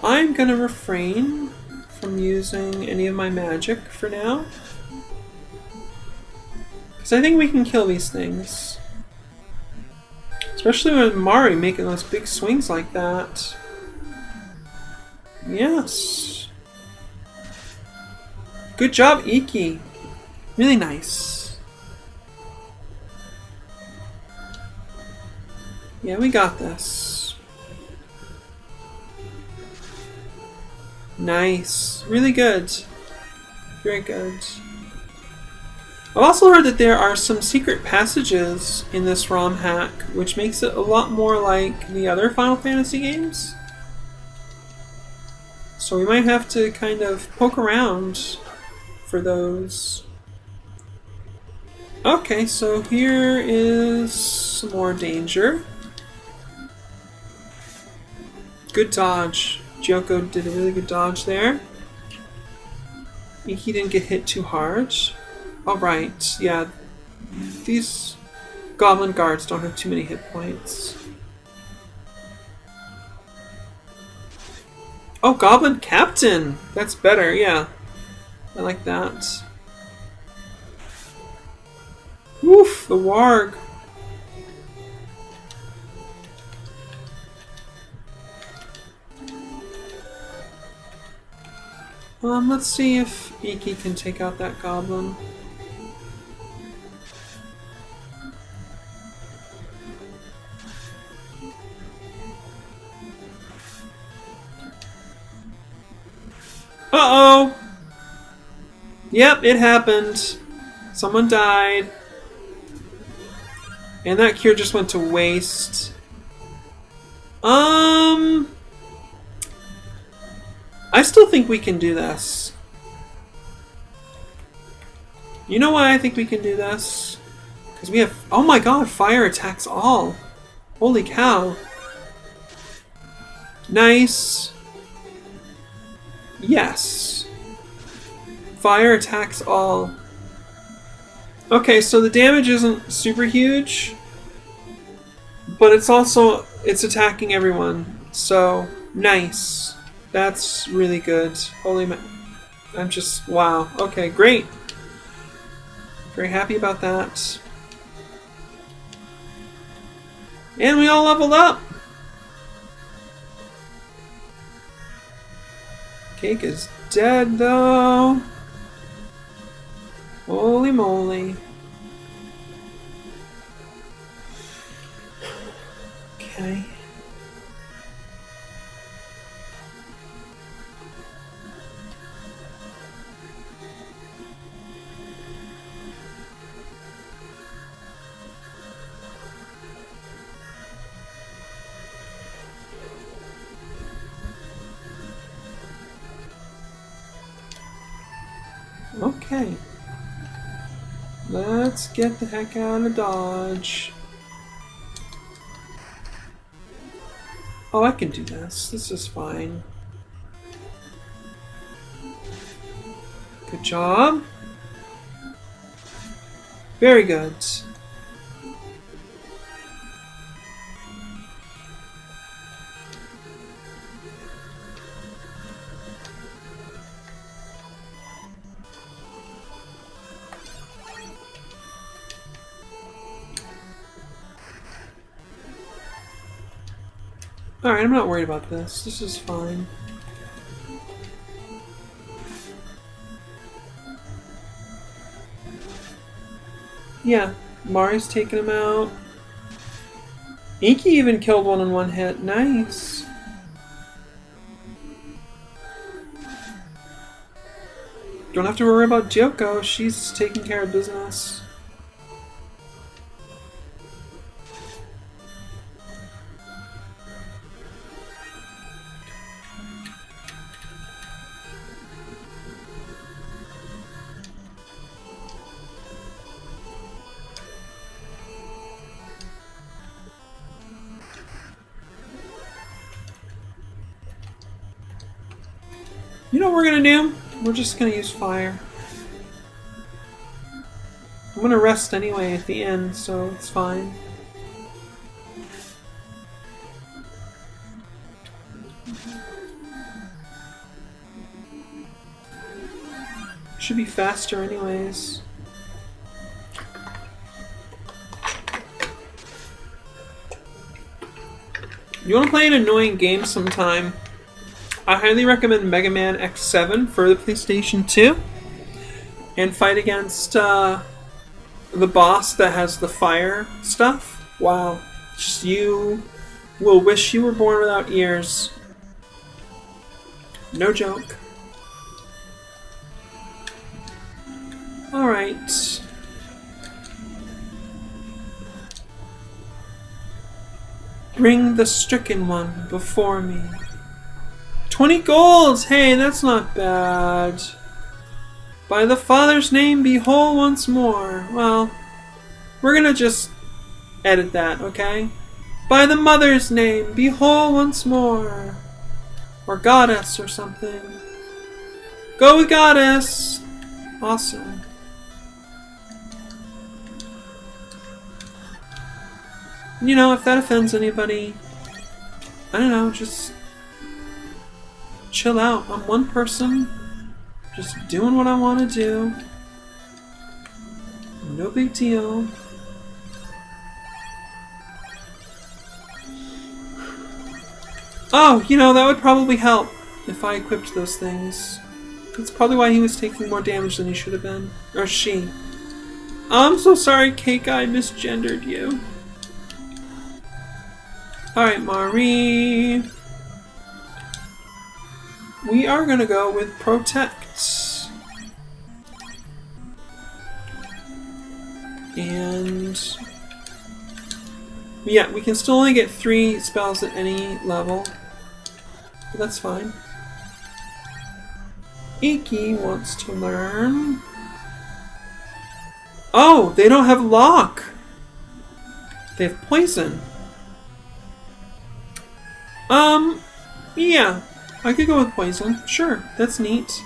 I'm gonna refrain from using any of my magic for now, because I think we can kill these things, especially with Mari making those big swings like that. Yes. Good job, Iki. Really nice. Yeah, we got this. Nice. Really good. Very good. I've also heard that there are some secret passages in this ROM hack, which makes it a lot more like the other Final Fantasy games. So we might have to kind of poke around for those. Okay, so here is some more danger. Good dodge. Joko did a really good dodge there. Iki didn't get hit too hard. Alright, yeah. These goblin guards don't have too many hit points. Oh, Goblin Captain! That's better, yeah. I like that. Woof, the warg. Let's see if Iki can take out that goblin. Uh-oh! Yep, it happened. Someone died. And that cure just went to waste. I still think we can do this. You know why I think we can do this? Because we have... Oh my god, fire attacks all. Holy cow. Nice. Yes. Fire attacks all. Okay, so the damage isn't super huge, but it's attacking everyone. So, nice. That's really good. I'm just... wow. Okay, great. Very happy about that. And we all leveled up! Cake is dead, though. Holy moly. Okay. Okay. Let's get the heck out of Dodge. Oh, I can do this. This is fine. Good job. Very good. Alright, I'm not worried about this. This is fine. Yeah, Mari's taking him out. Iki even killed one in one hit. Nice. Don't have to worry about Gyoko. She's taking care of business. You know what we're gonna do? We're just gonna use fire. I'm gonna rest anyway at the end, so it's fine. Should be faster anyways. You wanna play an annoying game sometime? I highly recommend Mega Man X7 for the PlayStation 2 and fight against the boss that has the fire stuff. Wow. Just you will wish you were born without ears. No joke. Alright. Bring the stricken one before me. 20 golds! Hey, that's not bad. By the Father's name, be whole once more. Well, we're gonna just edit that, okay? By the Mother's name, be whole once more. Or Goddess or something. Go with Goddess! Awesome. You know, if that offends anybody, I don't know, just chill out. I'm one person, just doing what I want to do. No big deal. Oh, you know, that would probably help if I equipped those things. That's probably why he was taking more damage than he should have been. Or she. I'm so sorry, Cake, I misgendered you. Alright, Mari. We are gonna go with Protect. And yeah, we can still only get 3 spells at any level. But that's fine. Iki wants to learn. Oh, they don't have Lock. They have Poison. Yeah. I could go with Poison. Sure, that's neat.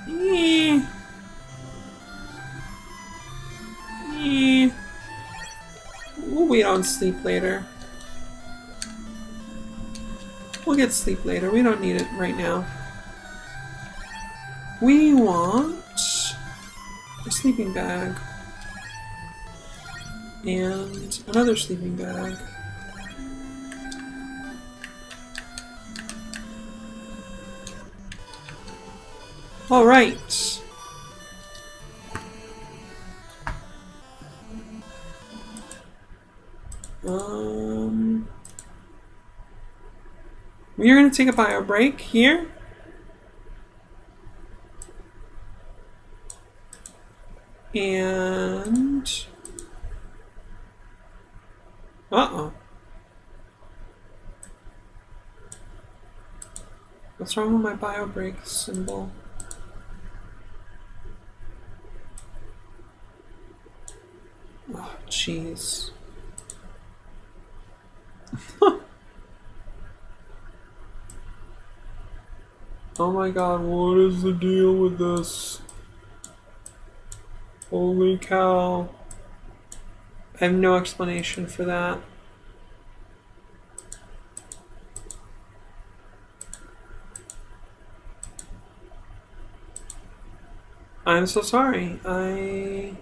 Yeah. on sleep later. We'll get sleep later. We don't need it right now. We want a sleeping bag. And another sleeping bag. All right. We are going to take a bio break here. And uh-oh. What's wrong with my bio break symbol? Oh, jeez. Oh my god, what is the deal with this? Holy cow. I have no explanation for that. I'm so sorry. I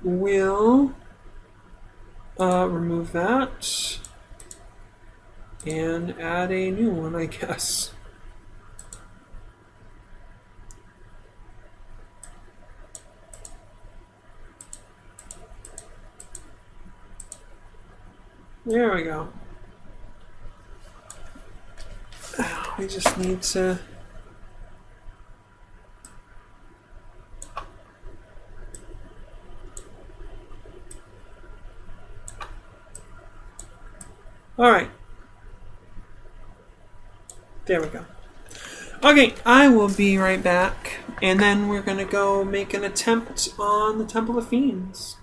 will remove that and add a new one, I guess. There we go. We just need to... Alright. There we go. Okay, I will be right back. And then we're going to go make an attempt on the Temple of Fiends.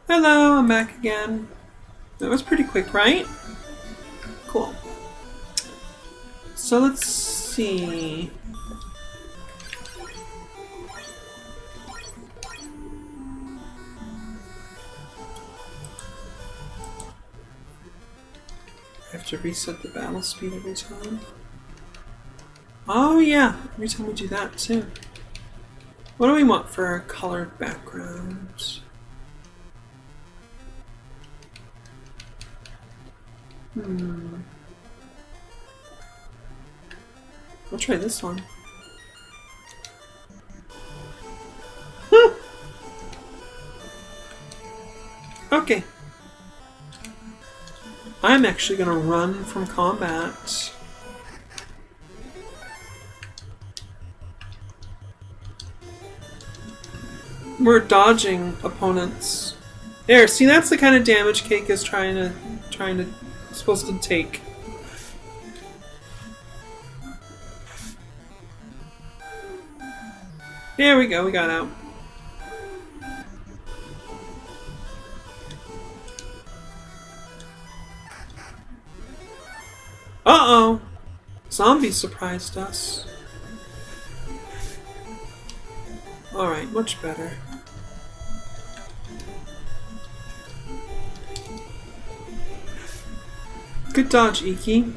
Hello, I'm back again. That was pretty quick, right? Cool. So let's see. I have to reset the battle speed every time. Oh yeah, every time we do that too. What do we want for our colored background? I'll try this one. Okay. I'm actually gonna run from combat. We're dodging opponents. There, see, that's the kind of damage Cake is supposed to take. There we go, we got out. Uh-oh! Zombies surprised us. Alright, much better. Good dodge, Iki.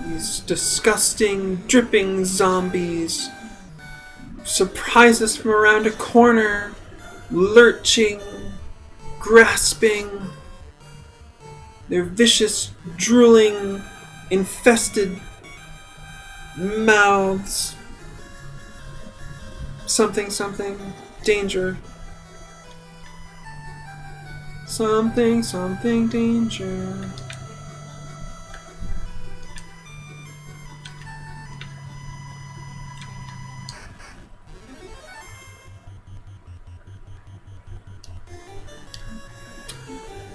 These disgusting, dripping zombies surprise us from around a corner, lurching, grasping. Their vicious, drooling, infested mouths. Something, something, danger. Something, something, danger.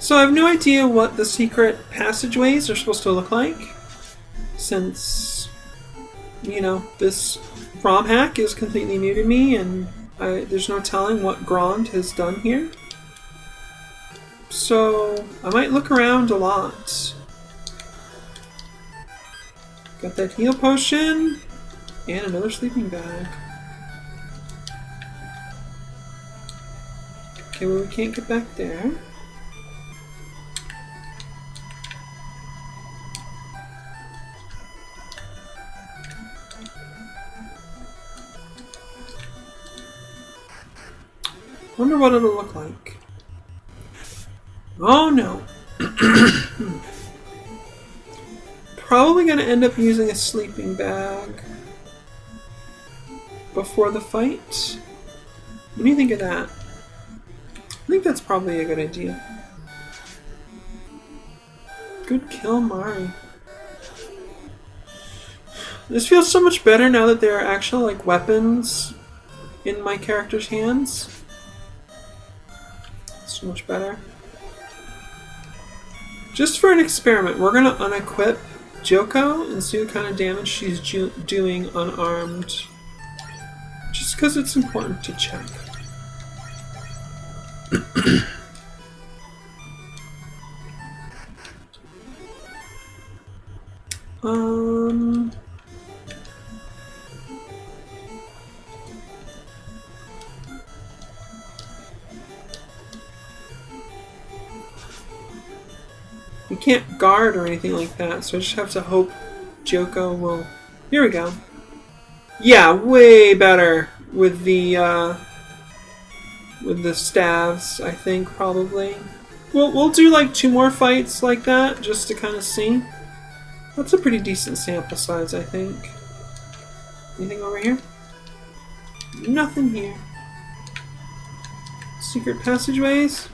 So I have no idea what the secret passageways are supposed to look like, since, you know, this ROM hack is completely new to me, and there's no telling what Grond has done here. So I might look around a lot. Got that heal potion, and another sleeping bag. Okay, well, we can't get back there. Wonder what it'll look like. Oh no. Probably gonna end up using a sleeping bag before the fight. What do you think of that? I think that's probably a good idea. Good kill, Mari. This feels so much better now that there are actual like weapons in my character's hands. So much better. Just for an experiment, we're gonna unequip Joko and see what kind of damage she's doing unarmed. Just because it's important to check. We can't guard or anything like that, so I just have to hope Joko will... Here we go. Yeah, way better with the staves, I think, probably. We'll do like 2 more fights like that, just to kind of see. That's a pretty decent sample size, I think. Anything over here? Nothing here. Secret passageways?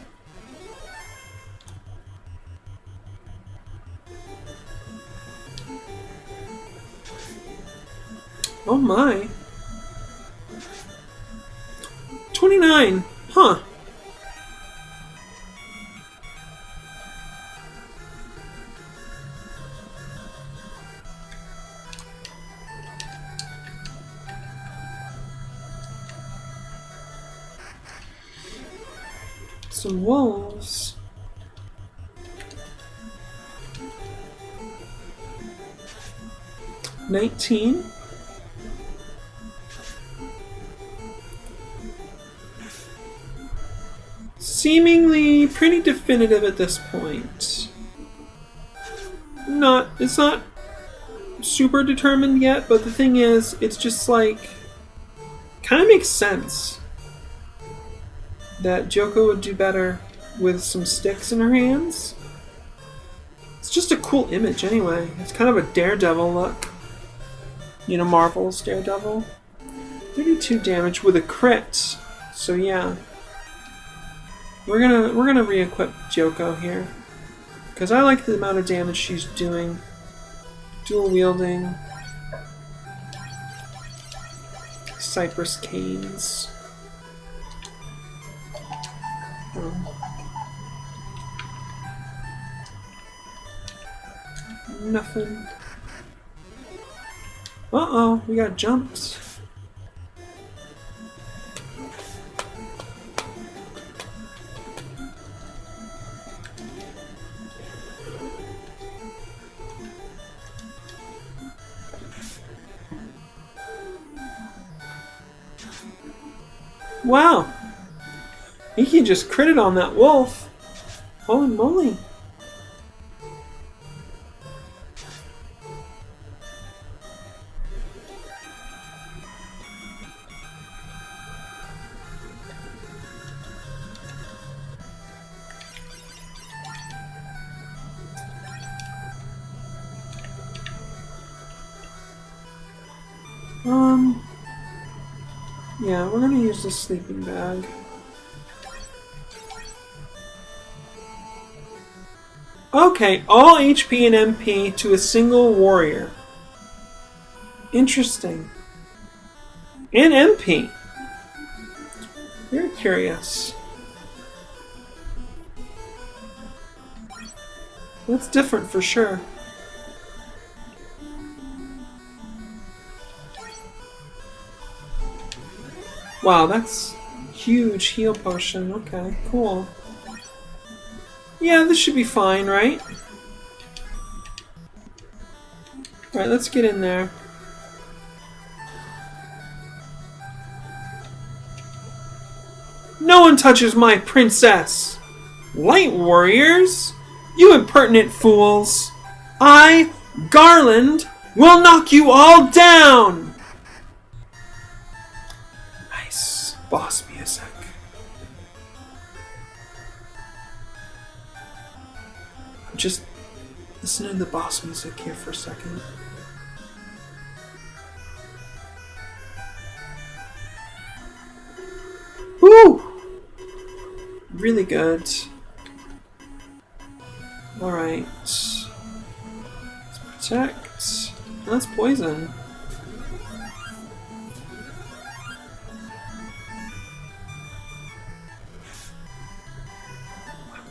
Oh my. 29. Huh. Some wolves. $19. Seemingly pretty definitive at this point. It's not super determined yet, but the thing is, it's just like, kind of makes sense that Joko would do better with some sticks in her hands. It's just a cool image anyway. It's kind of a Daredevil look. You know, Marvel's Daredevil. 32 damage with a crit. So yeah. We're gonna re-equip Joko here. Because I like the amount of damage she's doing. Dual wielding. Cypress canes. from? Nothing. Uh-oh, we got jumped. Wow! He just critted on that wolf. Holy moly. Yeah, we're gonna use the sleeping bag. Okay, all HP and MP to a single warrior. Interesting. And MP. Very curious. That's different for sure. Wow, that's huge heal potion. Okay, cool. Yeah, this should be fine, right? Alright, let's get in there. No one touches my princess! Light warriors? You impertinent fools! I, Garland, will knock you all down! Nice. Boss music. Just listen to the boss music here for a second. Woo! Really good. Alright. Let's protect. That's poison.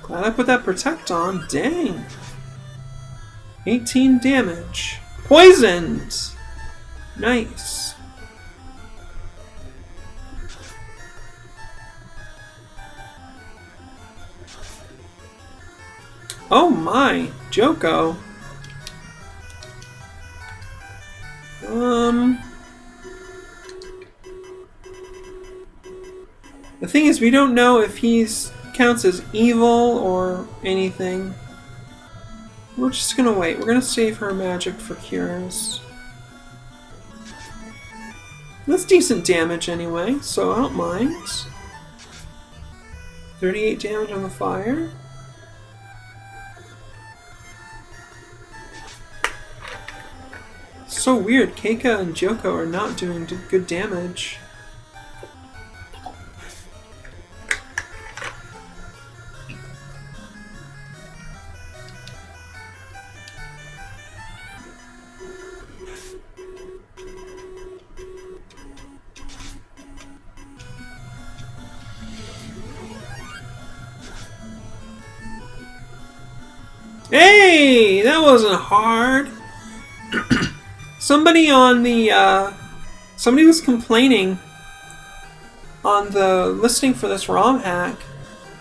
Glad I put that protect on. Dang. 18 damage. Poisoned! Nice. Oh my, Joko. The thing is, we don't know if he's counts as evil or anything. We're just gonna wait. We're gonna save her magic for cures. That's decent damage anyway, so I don't mind. 38 damage on the fire. So weird, Keika and Joko are not doing good damage. Hey, that wasn't hard. Somebody on the, somebody was complaining on the listing for this ROM hack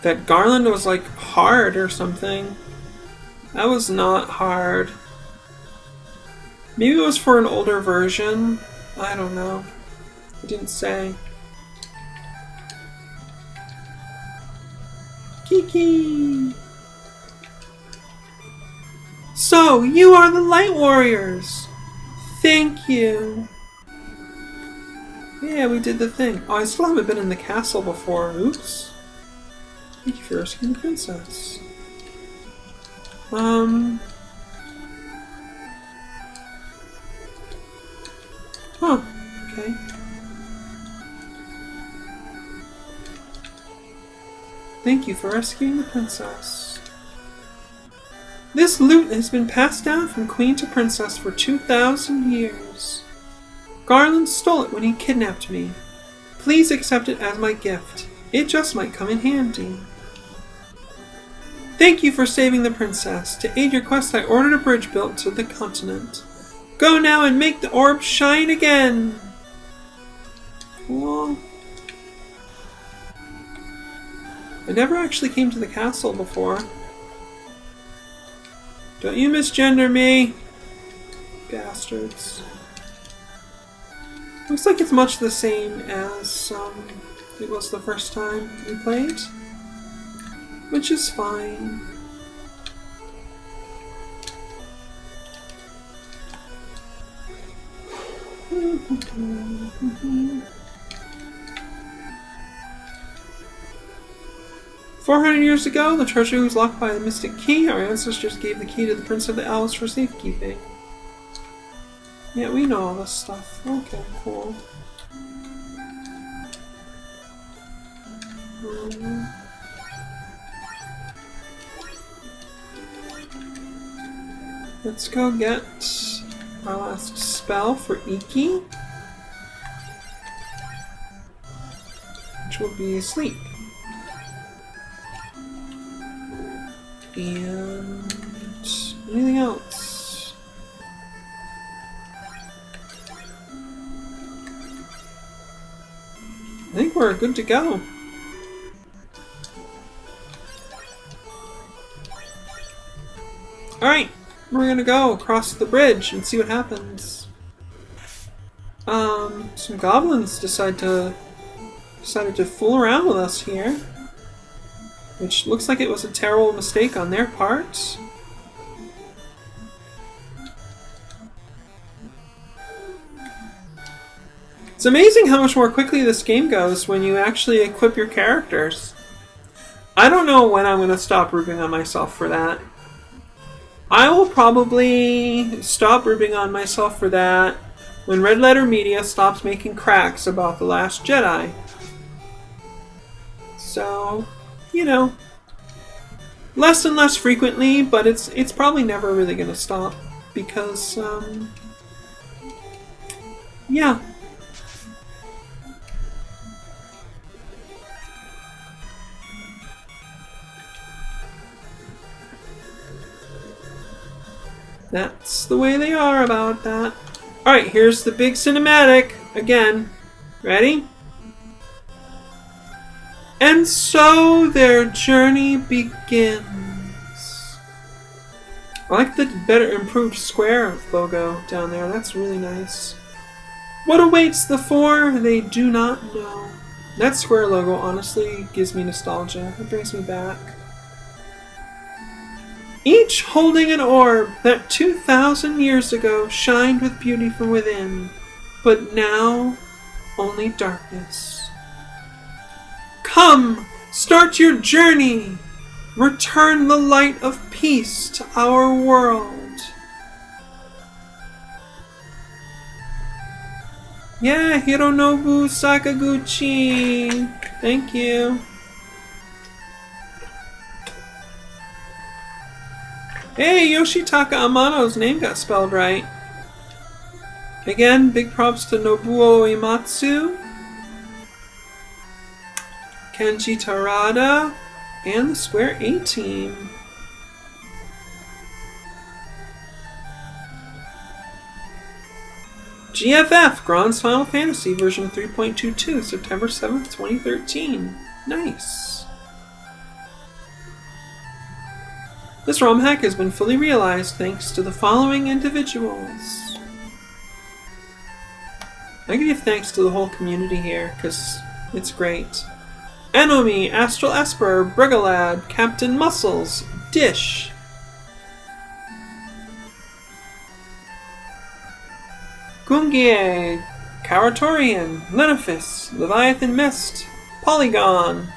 that Garland was like hard or something. That was not hard. Maybe it was for an older version. I don't know. It didn't say. Kiki! So, you are the Light Warriors! Thank you! Yeah, we did the thing. Oh, I still haven't been in the castle before. Oops. Thank you for rescuing the princess. Huh. Okay. Thank you for rescuing the princess. This loot has been passed down from queen to princess for 2,000 years. Garland stole it when he kidnapped me. Please accept it as my gift. It just might come in handy. Thank you for saving the princess. To aid your quest, I ordered a bridge built to the continent. Go now and make the orb shine again! Cool. I never actually came to the castle before. Don't you misgender me! Bastards. Looks like it's much the same as it was the first time we played. Which is fine. 400 years ago, the treasure was locked by a mystic key. Our ancestors gave the key to the Prince of the Elves for safekeeping. Yeah, we know all this stuff. Okay, cool. Let's go get our last spell for Iki, which will be sleep. And anything else? I think we're good to go. Alright, we're gonna go across the bridge and see what happens. Some goblins decided to fool around with us here. Which looks like it was a terrible mistake on their part. It's amazing how much more quickly this game goes when you actually equip your characters. I don't know when I'm going to stop rooting on myself for that. I will probably stop rooting on myself for that when Red Letter Media stops making cracks about The Last Jedi. So, you know, less and less frequently, but it's probably never really going to stop because, yeah. That's the way they are about that. Alright, here's the big cinematic. Again. Ready? And so their journey begins. I like the better improved square of Bogo down there. That's really nice. What awaits the four? They do not know. That square logo honestly gives me nostalgia. It brings me back. Each holding an orb that 2,000 years ago shined with beauty from within, but now only darkness. Come, start your journey. Return the light of peace to our world. Yeah, Hironobu Sakaguchi. Thank you. Hey, Yoshitaka Amano's name got spelled right. Again, big props to Nobuo Uematsu, Kenji Tarada, and the Square A team. GFF, Grond's Final Fantasy version 3.22, September 7th, 2013. Nice. This ROM hack has been fully realized thanks to the following individuals. I give thanks to the whole community here, because it's great. Enomi, Astral Esper, Brigalad, Captain Muscles, Dish. Gungie, Karatorian, Lenifis, Leviathan Mist, Polygon.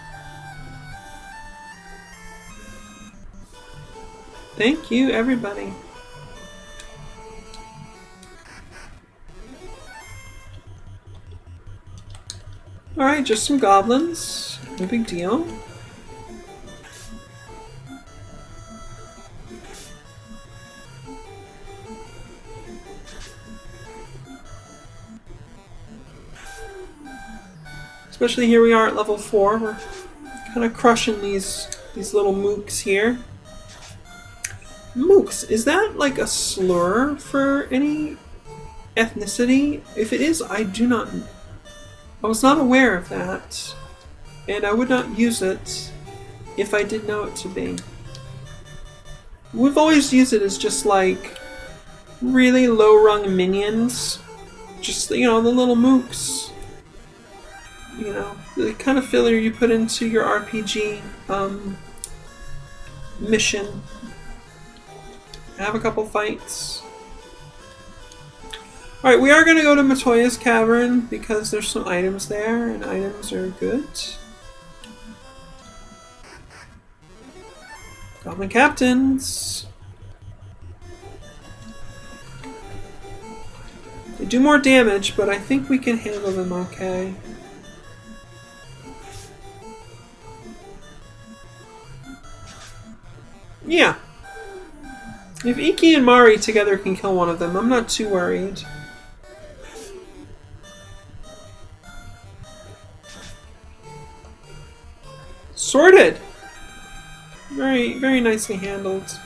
Thank you, everybody. Alright, just some goblins. No big deal. Especially here we are at level 4. We're kind of crushing these little mooks here. mooks, is that like a slur for any ethnicity? If it is, I was not aware of that, and I would not use it if I did know it to be. We've always used it as just like really low-rung minions, just, you know, the little mooks. You know, the kind of filler you put into your RPG mission. Have a couple fights. Alright, we are going to go to Matoya's Cavern because there's some items there, and items are good. Goblin Captains! They do more damage, but I think we can handle them okay. Yeah. If Iki and Mari together can kill one of them, I'm not too worried. Sorted! Very, very nicely handled.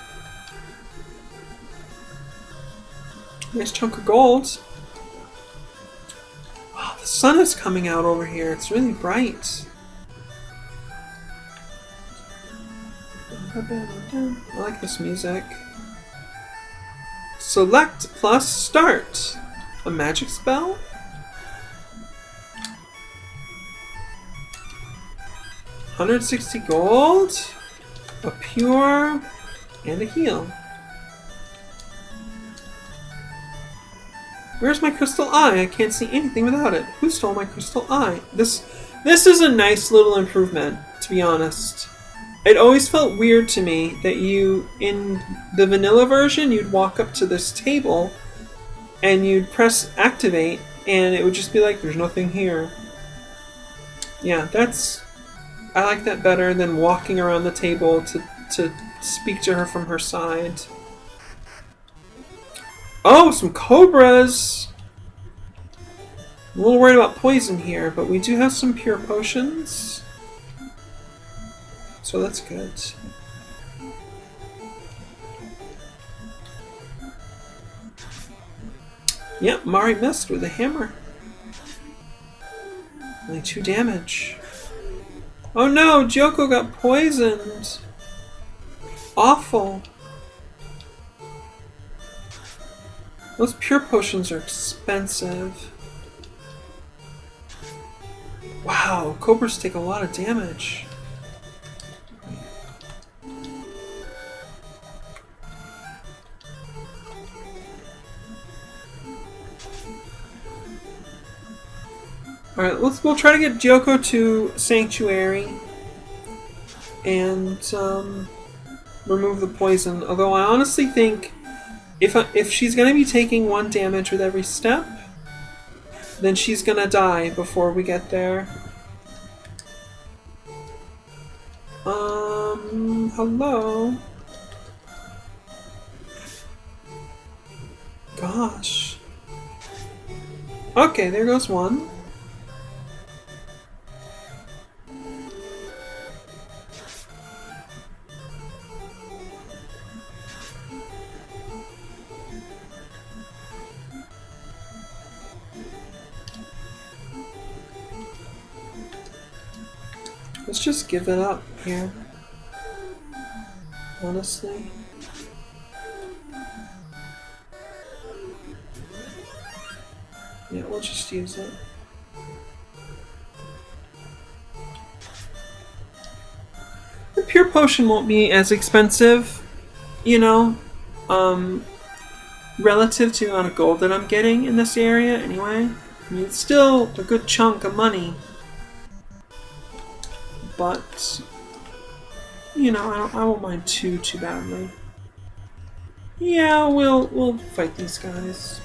Nice chunk of gold. Oh, the sun is coming out over here. It's really bright. I like this music. Select plus start. A magic spell? $160 gold, a pure, and a heal. Where's my crystal eye? I can't see anything without it. Who stole my crystal eye? This is a nice little improvement, to be honest. It always felt weird to me that you, in the vanilla version, you'd walk up to this table and you'd press activate and it would just be like, there's nothing here. Yeah, I like that better than walking around the table to speak to her from her side. Oh, some cobras! I'm a little worried about poison here, but we do have some pure potions. So that's good. Yep, Mari missed with a hammer. Only 2 damage. Oh no, Gyoko got poisoned. Awful. Those pure potions are expensive. Wow, cobras take a lot of damage. Alright, we'll try to get Gyoko to Sanctuary and remove the poison. Although I honestly think if she's going to be taking 1 damage with every step, then she's going to die before we get there. Hello? Gosh. Okay, there goes 1. Let's just give it up here. Honestly. Yeah, we'll just use it. The pure potion won't be as expensive, you know, relative to the amount of gold that I'm getting in this area anyway. I mean, it's still a good chunk of money. But, you know, I won't mind too badly. Yeah, we'll fight these guys.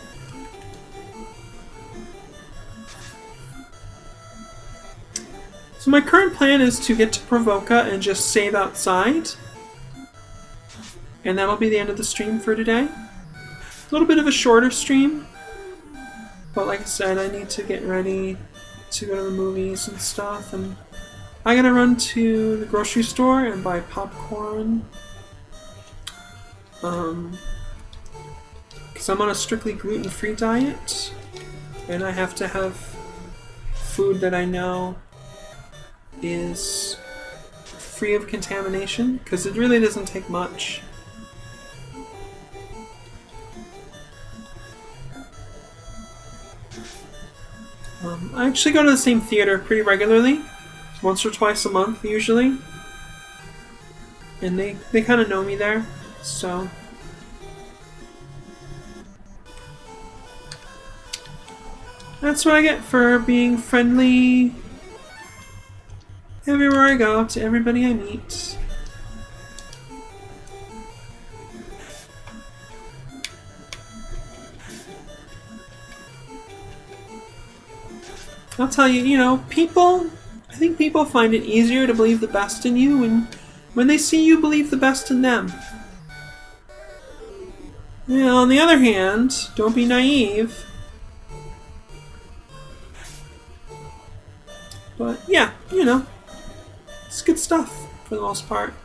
So my current plan is to get to Provoca and just save outside. And that'll be the end of the stream for today. A little bit of a shorter stream. But like I said, I need to get ready to go to the movies and stuff, and I gotta run to the grocery store and buy popcorn. Because I'm on a strictly gluten-free diet, and I have to have food that I know is free of contamination, because it really doesn't take much. I actually go to the same theater pretty regularly, once or twice a month usually, and they kind of know me there, so that's what I get for being friendly everywhere I go to everybody I meet. I'll tell you, I think people find it easier to believe the best in you when they see you believe the best in them. On the other hand, don't be naive. But yeah, it's good stuff for the most part.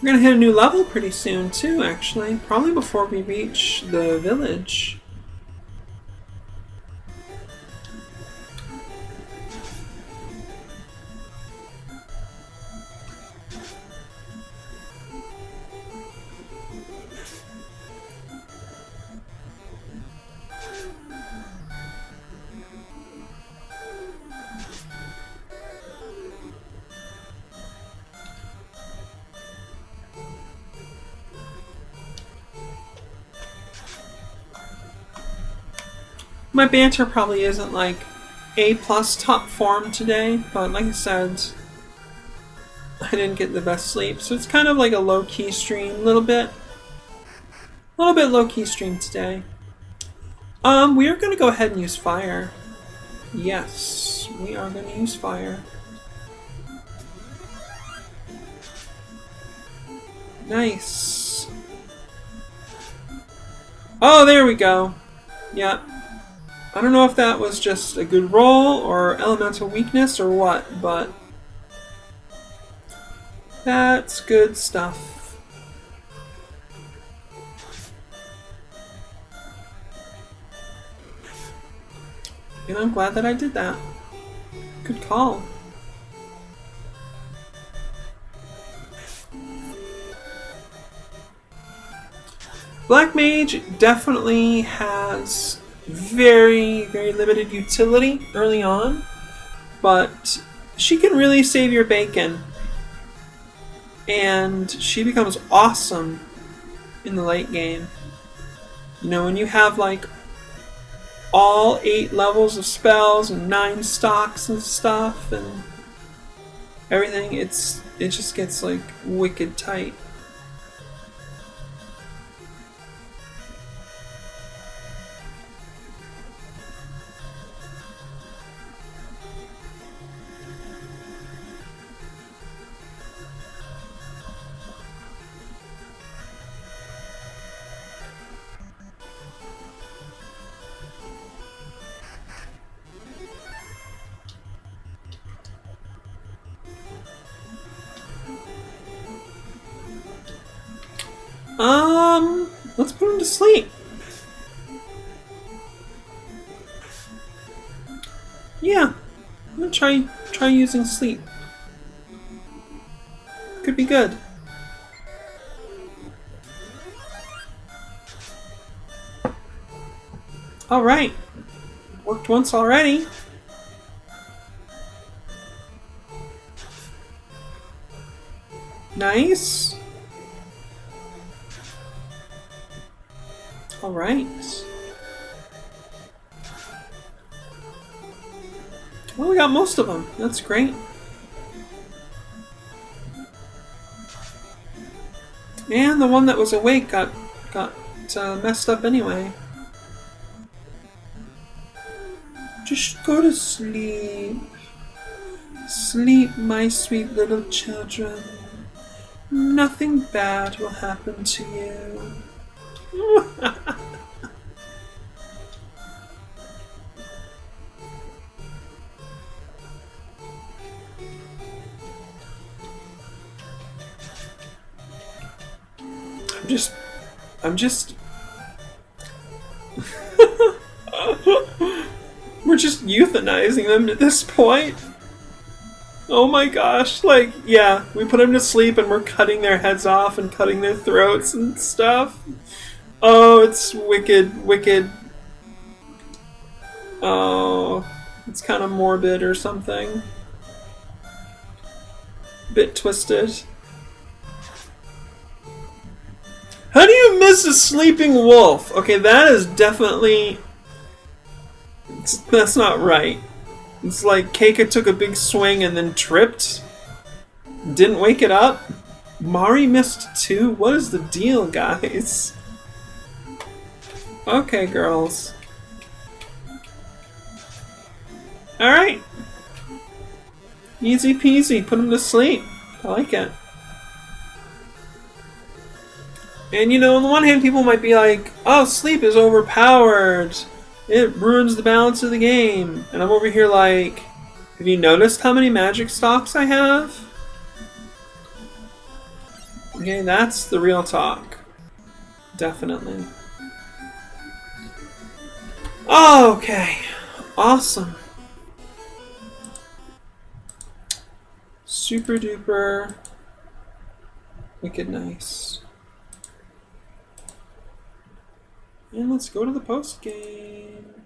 We're gonna hit a new level pretty soon too, actually. Probably before we reach the village. My banter probably isn't like A+ top form today, but like I said, I didn't get the best sleep, so it's kind of like a low-key stream, a little bit low-key stream today. We are gonna go ahead and use fire. Yes, we are gonna use fire. Nice. Oh, there we go. Yep. I don't know if that was just a good roll or elemental weakness or what, but that's good stuff. And I'm glad that I did that. Good call. Black Mage definitely has very, very limited utility early on, but she can really save your bacon, and she becomes awesome in the late game. When you have like all 8 levels of spells and 9 stocks and stuff and everything, it just gets like wicked tight. Let's put him to sleep. Yeah, I'm gonna try using sleep. Could be good. All right, worked once already. Nice. All right. Well, we got most of them. That's great. And the one that was awake got messed up anyway. Just go to sleep. Sleep, my sweet little children. Nothing bad will happen to you. I'm just we're just euthanizing them at this point. Oh my gosh, like, yeah, we put them to sleep and we're cutting their heads off and cutting their throats and stuff. Oh, it's wicked, wicked. Oh, it's kind of morbid or something. Bit twisted. How do you miss a sleeping wolf? Okay, that is definitely... That's not right. It's like Keika took a big swing and then tripped. Didn't wake it up. Mari missed too? What is the deal, guys? Okay, girls. Alright. Easy peasy. Put him to sleep. I like it. And you know, on the one hand, people might be like, oh, sleep is overpowered. It ruins the balance of the game. And I'm over here like, have you noticed how many magic stocks I have? Okay, that's the real talk. Definitely. Okay. Awesome. Super duper. Wicked nice. And let's go to the post game.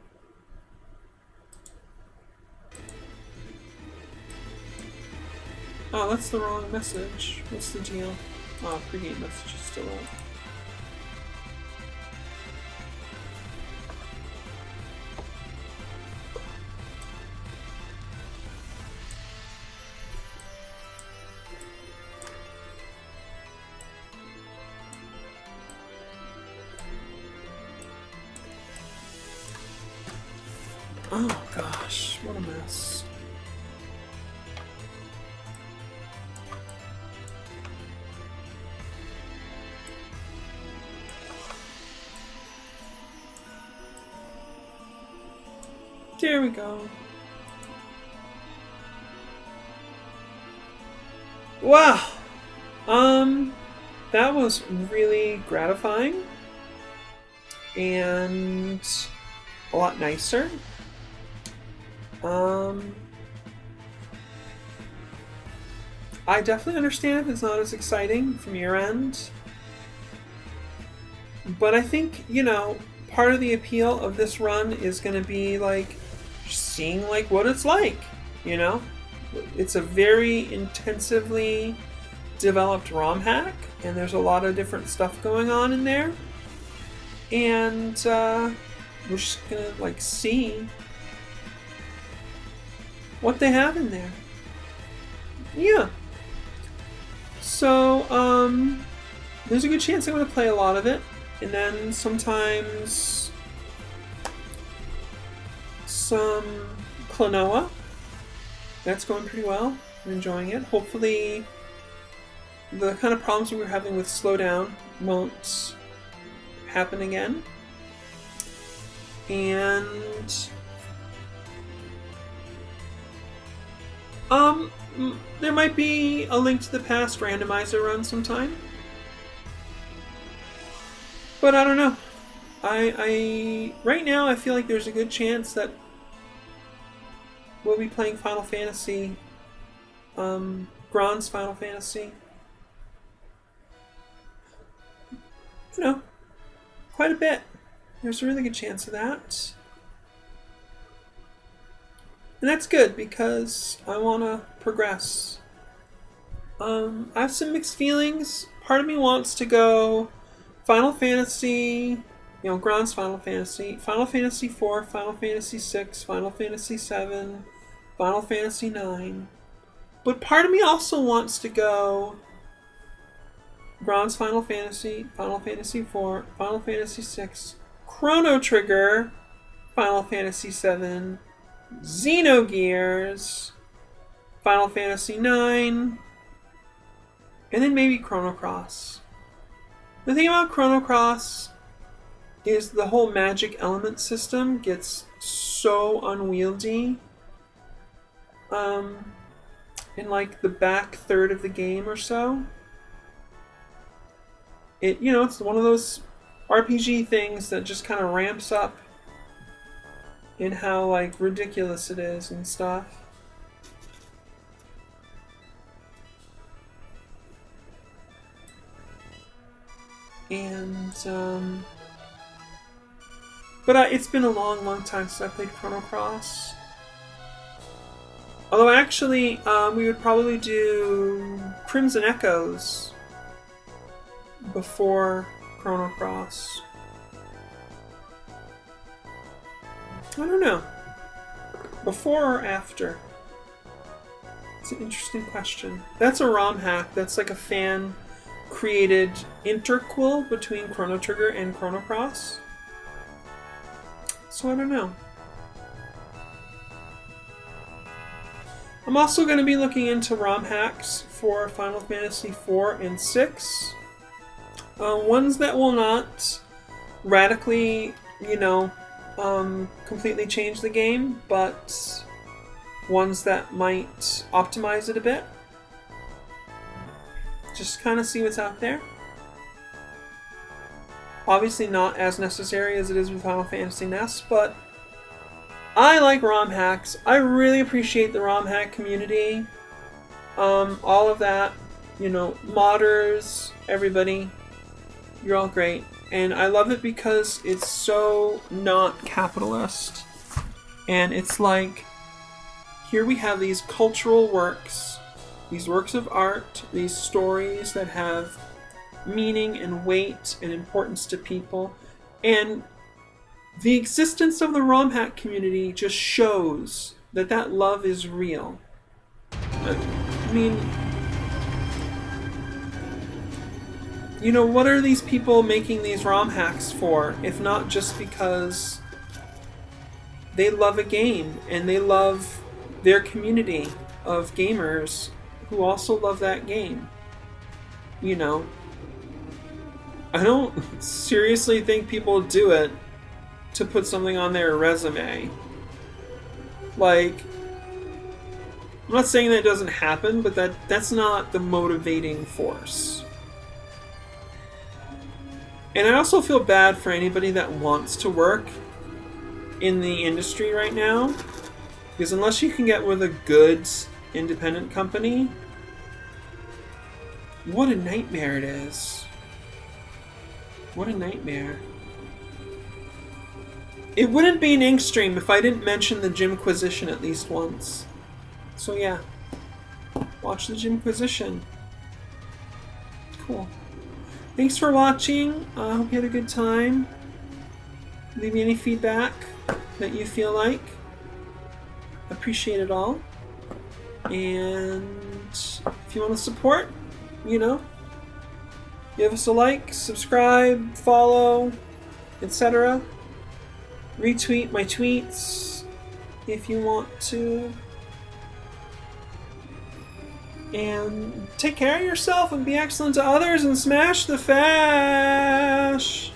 Oh, that's the wrong message. What's the deal? Oh, pregame message is still up. Oh gosh, what a mess. There we go. Wow. That was really gratifying and a lot nicer. I definitely understand if it's not as exciting from your end. But I think, you know, part of the appeal of this run is going to be, like, seeing, like, what it's like, you know? It's a very intensively developed ROM hack, and there's a lot of different stuff going on in there. And, we're just going to, like, see what they have in there. Yeah. So, there's a good chance I'm going to play a lot of it. And then sometimes some Klonoa. That's going pretty well. I'm enjoying it. Hopefully the kind of problems we were having with slowdown won't happen again. And there might be a Link to the Past randomizer run sometime. But I don't know. I right now I feel like there's a good chance that we'll be playing Final Fantasy, Grond's Final Fantasy. You know, quite a bit. There's a really good chance of that. And that's good because I want to progress. I have some mixed feelings. Part of me wants to go Final Fantasy, you know, Grond's Final Fantasy, Final Fantasy 4, Final Fantasy 6, Final Fantasy 7, Final Fantasy 9. But part of me also wants to go Grond's Final Fantasy, Final Fantasy 4, Final Fantasy 6, Chrono Trigger, Final Fantasy 7, Xenogears, Final Fantasy IX, and then maybe Chrono Cross. The thing about Chrono Cross is the whole magic element system gets so unwieldy in like the back third of the game or so. It's one of those RPG things that just kind of ramps up in how like ridiculous it is and stuff. And but it's been a long time since I played Chrono Cross. Although actually, we would probably do Crimson Echoes before Chrono Cross. I don't know. Before or after? It's an interesting question. That's a ROM hack. That's like a fan-created interquel between Chrono Trigger and Chrono Cross. So I don't know. I'm also going to be looking into ROM hacks for Final Fantasy 4 and 6. Ones that will not radically, completely change the game, but ones that might optimize it a bit. Just kind of see what's out there. Obviously not as necessary as it is with Final Fantasy NES, but I like ROM hacks. I really appreciate the ROM hack community. All of that, modders, everybody, you're all great. And I love it because it's so not capitalist. And it's like, here we have these cultural works, these works of art, these stories that have meaning and weight and importance to people. And the existence of the ROM hack community just shows that love is real. I mean, what are these people making these ROM hacks for, if not just because they love a game and they love their community of gamers who also love that game? I don't seriously think people do it to put something on their resume. Like, I'm not saying that it doesn't happen, but that's not the motivating force. And I also feel bad for anybody that wants to work in the industry right now, because unless you can get with a good independent company, what a nightmare it is. What a nightmare. It wouldn't be an ink stream if I didn't mention the Jimquisition at least once. So yeah, watch the Jimquisition. Cool. Thanks for watching. I hope you had a good time. Leave me any feedback that you feel like. Appreciate it all. And if you want to support, give us a like, subscribe, follow, etc. Retweet my tweets if you want to. And take care of yourself and be excellent to others and smash the fash!